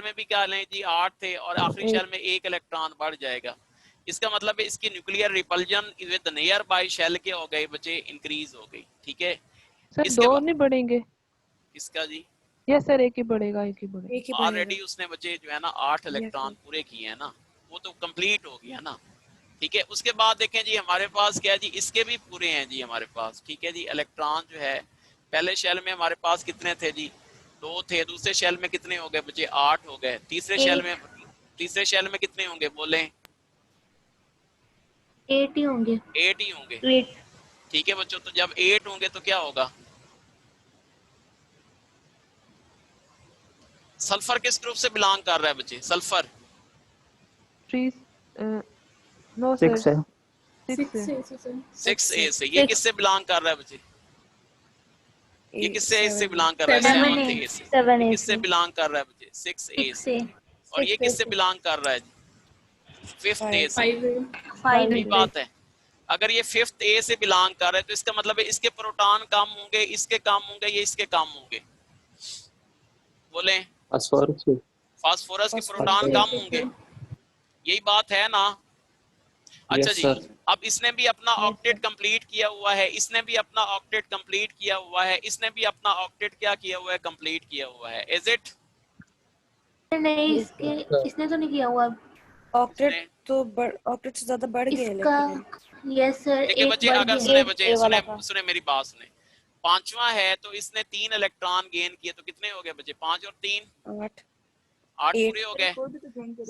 में भी क्या लें जी? 8 थे, और आखिरी शेल में एक इलेक्ट्रॉन बढ़ जाएगा। इसका मतलब है इसकी nuclear repulsion with nearby shell के हो गए बच्चे? इंक्रीज हो गई, ठीक है। सर इसके दो नहीं बढ़ेंगे? इसका जी यस सर, एक ही बढ़ेगा, एक ही बढ़ेगा। ऑलरेडी उसने बच्चे जो है ना 8 इलेक्ट्रॉन पूरे किए हैं ना, वो तो कंप्लीट हो गया ना, ठीक है। उसके बाद देखें जी हमारे पास क्या है जी? इसके भी पूरे हैं जी हमारे पास, ठीक है जी। इलेक्ट्रॉन जो है पहले शेल में हमारे पास कितने थे जी? 2 थे, दूसरे शेल में कितने हो गए बच्चे? 8 हो गए। तीसरे शेल में कितने होंगे? बोले 8 ही होंगे। 8 ही होंगे, 8। ठीक है बच्चों। तो जब 8 होंगे तो क्या होगा? सल्फर किस ग्रुप से बिलोंग कर रहा है बच्चे? सल्फर 3 नो 6 सर, है। 6A से। ये किससे बिलोंग कर रहा है बच्चे? ये किससे बिलोंग कर रहा है? 7A से। किससे बिलोंग कर रहा है बच्चे? 6A से। और ये किससे बिलोंग कर रहा है? 5th A से। यही बात है। अगर ये 5th A से बिलोंग कर रहा है तो इसका मतलब है इसके प्रोटॉन कम होंगे, इसके कम होंगे, ये इसके कम होंगे। बोले फास्फोरस के प्रोटॉन कम होंगे, यही बात है ना। अच्छा जी, अब इसने भी अपना ऑक्टेट कंप्लीट किया हुआ है, इसने भी अपना ऑक्टेट कंप्लीट किया हुआ है, इसने भी अपना ऑक्टेट क्या किया हुआ है? कंप्लीट किया हुआ है। Is it? नहीं, इसने तो नहीं किया हुआ। ऑक्टेट तो ऑक्टेट से ज्यादा बढ़ गए इसका लेकिन यस सर, देखिए एक बच्चे, बढ़ अगर गया। सुने मेरी बात सुने। 5वां है तो इसने 3 इलेक्ट्रॉन गेन किए, तो कितने हो गए बच्चे? 5 और 3 8 पूरे हो गए।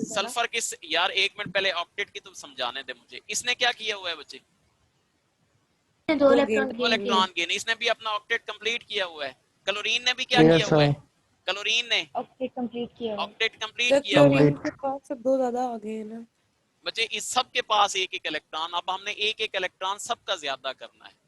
सल्फर किस यार, 1 मिनट पहले ऑक्टेट की तो समझाने दे मुझे। इसने क्या किया हुआ है बच्चे? 2 इलेक्ट्रॉन गेन। इसने भी अपना ऑक्टेट कंप्लीट किया हुआ है। क्लोरीन ने भी क्या किया हुआ है? क्लोरीन ने ऑक्टेट कंप्लीट किया हुआ है। क्लोरीन के पास सब 2 ज्यादा आ गए हैं ना बच्चे। इस सब के पास एक एक इलेक्ट्रॉन। अब हमने एक एक इलेक्ट्रॉन सबका ज्यादा करना है।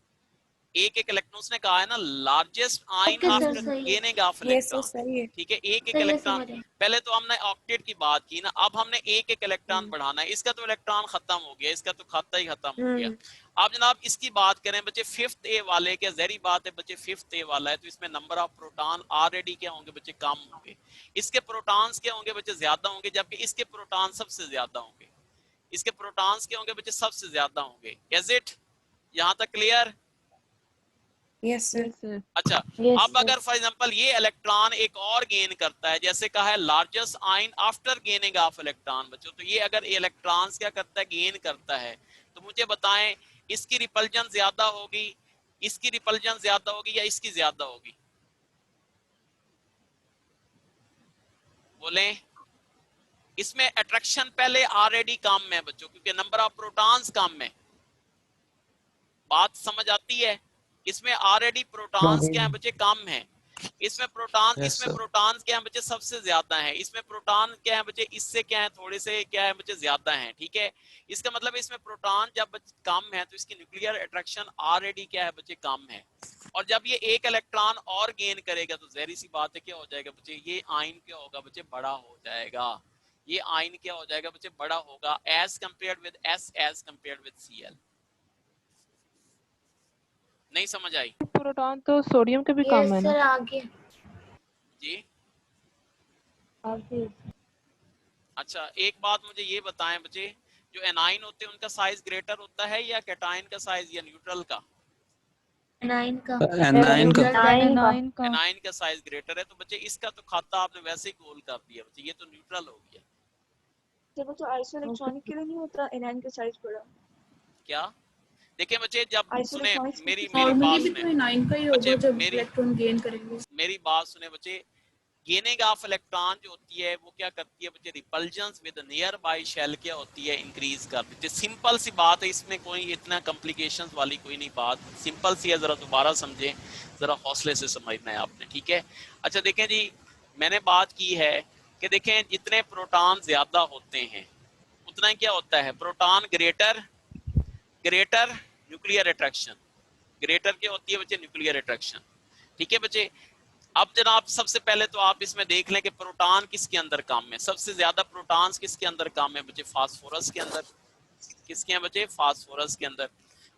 एक एक इलेक्ट्रॉन उसने कहा है ना, लार्जेस्ट आइन आफ्टर गेनिंग ऑफ इलेक्ट्रॉन, ठीक है। एक एक इलेक्ट्रॉन। पहले तो हमने ऑक्टेट की बात की ना, अब हमने एक एक इलेक्ट्रॉन बढ़ाना है। इसका तो इलेक्ट्रॉन खत्म हो गया, इसका तो खाता ही खत्म हो गया। अब जनाब इसकी बात करें बच्चे 5th A वाले के, जहरी बात है बच्चे 5th A वाला है तो इसमें नंबर ऑफ प्रोटॉन ऑलरेडी क्या होंगे बच्चे? कम होंगे। इसके प्रोटॉन्स क्या होंगे बच्चे? ज्यादा होंगे, जबकि इसके प्रोटॉन सबसे ज्यादा होंगे। इसके प्रोटॉन्स क्या होंगे बच्चे? सबसे ज्यादा होंगे। Is it? यहां तक क्लियर? Yes sir. सर अच्छा, अब अगर फॉर एग्जांपल ये इलेक्ट्रॉन एक और गेन करता है, जैसे कहा है largest ion after gaining of electron बच्चों, तो ये अगर इलेक्ट्रॉन्स क्या करता है, गेन करता है, तो मुझे बताएं इसकी रिपल्जन ज्यादा होगी, इसकी रिपल्जन ज्यादा होगी या इसकी ज्यादा होगी? बोलें। इसमें अट्रैक्शन पहले ऑलरेडी कम है बच्चों, क्योंकि नंबर ऑफ प्रोटॉन्स कम है। बात समझ आती है? इसमें ऑलरेडी प्रोटॉन्स क्या है बच्चे, कम है। इसमें प्रोटॉन इसमें प्रोटॉन्स क्या है बच्चे, सबसे ज्यादा है। इसमें प्रोटॉन क्या है बच्चे, इससे क्या है, थोड़े से क्या है बच्चे, ज्यादा है। ठीक है, इसका मतलब इसमें प्रोटॉन जब कम है तो इसकी न्यूक्लियर अट्रैक्शन ऑलरेडी क्या है बच्चे, कम है। और जब ये एक इलेक्ट्रॉन और गेन करेगा तो जहरी सी बात है क्या हो जाएगा बच्चे, ये आयन क्या होगा बच्चे, बड़ा हो जाएगा। ये आयन क्या हो जाएगा बच्चे, बड़ा होगा as compared with S, as compared with Cl। नहीं समझ आई? प्रोटॉन तो सोडियम के भी कम है ना सर आगे जी। आगे अच्छा, एक बात मुझे ये बताएं बच्चे, जो एनाइन होते हैं उनका साइज ग्रेटर होता है या कैटायन का साइज या न्यूट्रल का? एनाइन का एनाइन का साइज ग्रेटर है। तो बच्चे इसका तो खाता आपने वैसे ही गोल कर दिया बच्चे, ये तो न्यूट्रल हो गया। जब वो तो आइसोइलेक्ट्रॉनिक के लिए नहीं होता एनाइन का साइज बड़ा? क्या? देखिए बच्चे, जब सुने आइसोइलेक्ट्रॉनिक्स मेरी नॉर्मली बात भी तो सुने एनाइन का ही होगा बच्चे, जब इलेक्ट्रॉन गेन करेंगे। मेरी बात सुने बच्चे, गेनिंग ऑफ इलेक्ट्रॉन जो होती है वो क्या करती है बच्चे, repulsion with nearby shell क्या होती है, इंक्रीज कर देती है। सिंपल सी बात है, इसमें कोई इतना कॉम्प्लिकेशंस वाली कोई नहीं बात, सिंपल सी है, जरा दोबारा समझें, जरा हौसले से समझना है आपने। ठीक है, अच्छा देखें जी, मैंने बात की है कि देखें जितने प्रोटॉन ज्यादा होते हैं उतना क्या होता है, proton greater nuclear attraction, greater क्या होती है बच्चे, न्यूक्लियर अट्रैक्शन। ठीक है बच्चे, अब जनाब सबसे पहले तो आप इसमें देख लें कि प्रोटॉन किसके अंदर कम है। सबसे ज्यादा प्रोटॉन्स किसके अंदर कम है बच्चे, फास्फोरस के अंदर। किसके हैं बच्चे, फास्फोरस के अंदर।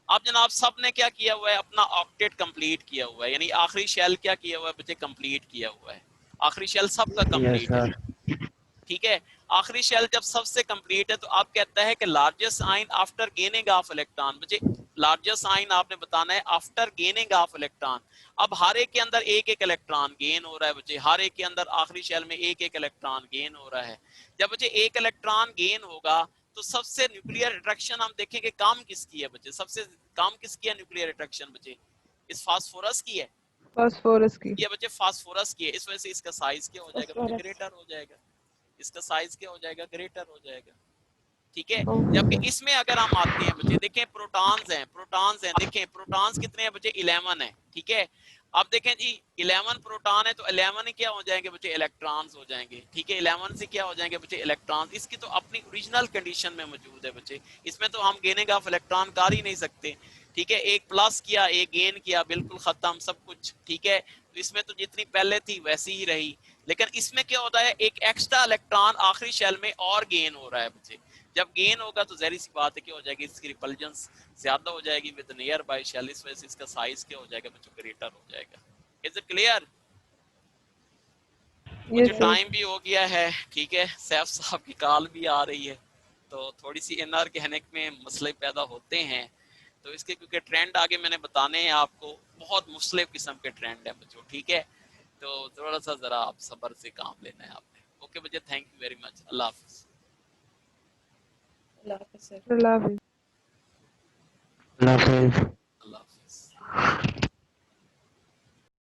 अब जनाब सब ने क्या किया हुआ है, अपना ऑक्टेट कंप्लीट किया हुआ है, यानी आखिरी शेल क्या किया हुआ है बच्चे, कंप्लीट किया हुआ है। आखिरी शेल सबका कंप्लीट है। ठीक है, आखिरी शेल जब सबसे कंप्लीट है तो आप कहता है कि largest ion after gaining of electron. बच्चे लार्जेस्ट आयन आपने बताना है आफ्टर गेनिंग ऑफ इलेक्ट्रॉन। अब हर एक के अंदर एक एक इलेक्ट्रॉन गेन हो रहा है बच्चे, हर एक के अंदर आखिरी शेल में एक एक इलेक्ट्रॉन गेन हो रहा है। जब बच्चे एक इलेक्ट्रॉन गेन होगा तो सबसे न्यूक्लियर अट्रैक्शन हम देखेंगे काम किसकी है बच्चे, सबसे काम किसकी है न्यूक्लियर अट्रैक्शन बच्चे, इस फास्फोरस की है। फास्फोरस की, ये बच्चे फास्फोरस की है। इस वजह से इसका साइज क्या हो जाएगा बच्चे, ग्रेटर हो जाएगा। इसका साइज क्या हो जाएगा, ग्रेटर हो जाएगा। ठीक है, जबकि इसमें अगर हम आते हैं बच्चे, देखें प्रोटॉन्स हैं, देखें प्रोटॉन्स कितने हैं बच्चे, 11 है। ठीक है, अब देखें जी 11 प्रोटॉन है तो 11 क्या हो जाएंगे बच्चे, इलेक्ट्रॉन्स हो जाएंगे। ठीक है, 11 से क्या हो जाएंगे बच्चे, इलेक्ट्रॉन्स। इसकी तो अपनी ओरिजिनल कंडीशन में मौजूद है बच्चे, इसमें तो हम गेनिंग ऑफ इलेक्ट्रॉन कर ही नहीं सकते। ठीक है, एक प्लस किया एक गेन किया, बिल्कुल खत्म सब कुछ। ठीक है, तो इसमें तो जितनी पहले थी वैसी ही रही। लेकिन इसमें क्या होता है, एक एक्स्ट्रा इलेक्ट्रॉन आखिरी शेल में और गेन हो रहा है बच्चे। जब गेन होगा तो जहरी सी बात है क्या हो जाएगी, इसकी रिपल्जेंस ज्यादा हो जाएगी विद नियर बाय शेल, इस वजह से इसका साइज क्या हो जाएगा बच्चों, ग्रेटर हो जाएगा। Is it clear? मुझे टाइम भी हो गया है। ठीक है, सैफ साहब की कॉल भी आ रही है, तो थोड़ी सी इनर कहने में मसले पैदा होते हैं। तो इसके क्योंकि ट्रेंड आगे मैंने बताने हैं आपको, बहुत मुख्तलिफ किस्म के ट्रेंड है बच्चों। ठीक है, तो थोड़ा सा जरा आप सब्र से काम लेना है आपने। ओके बच्चे, thank you very much. Allah Hafiz. Allah Hafiz. Allah Hafiz.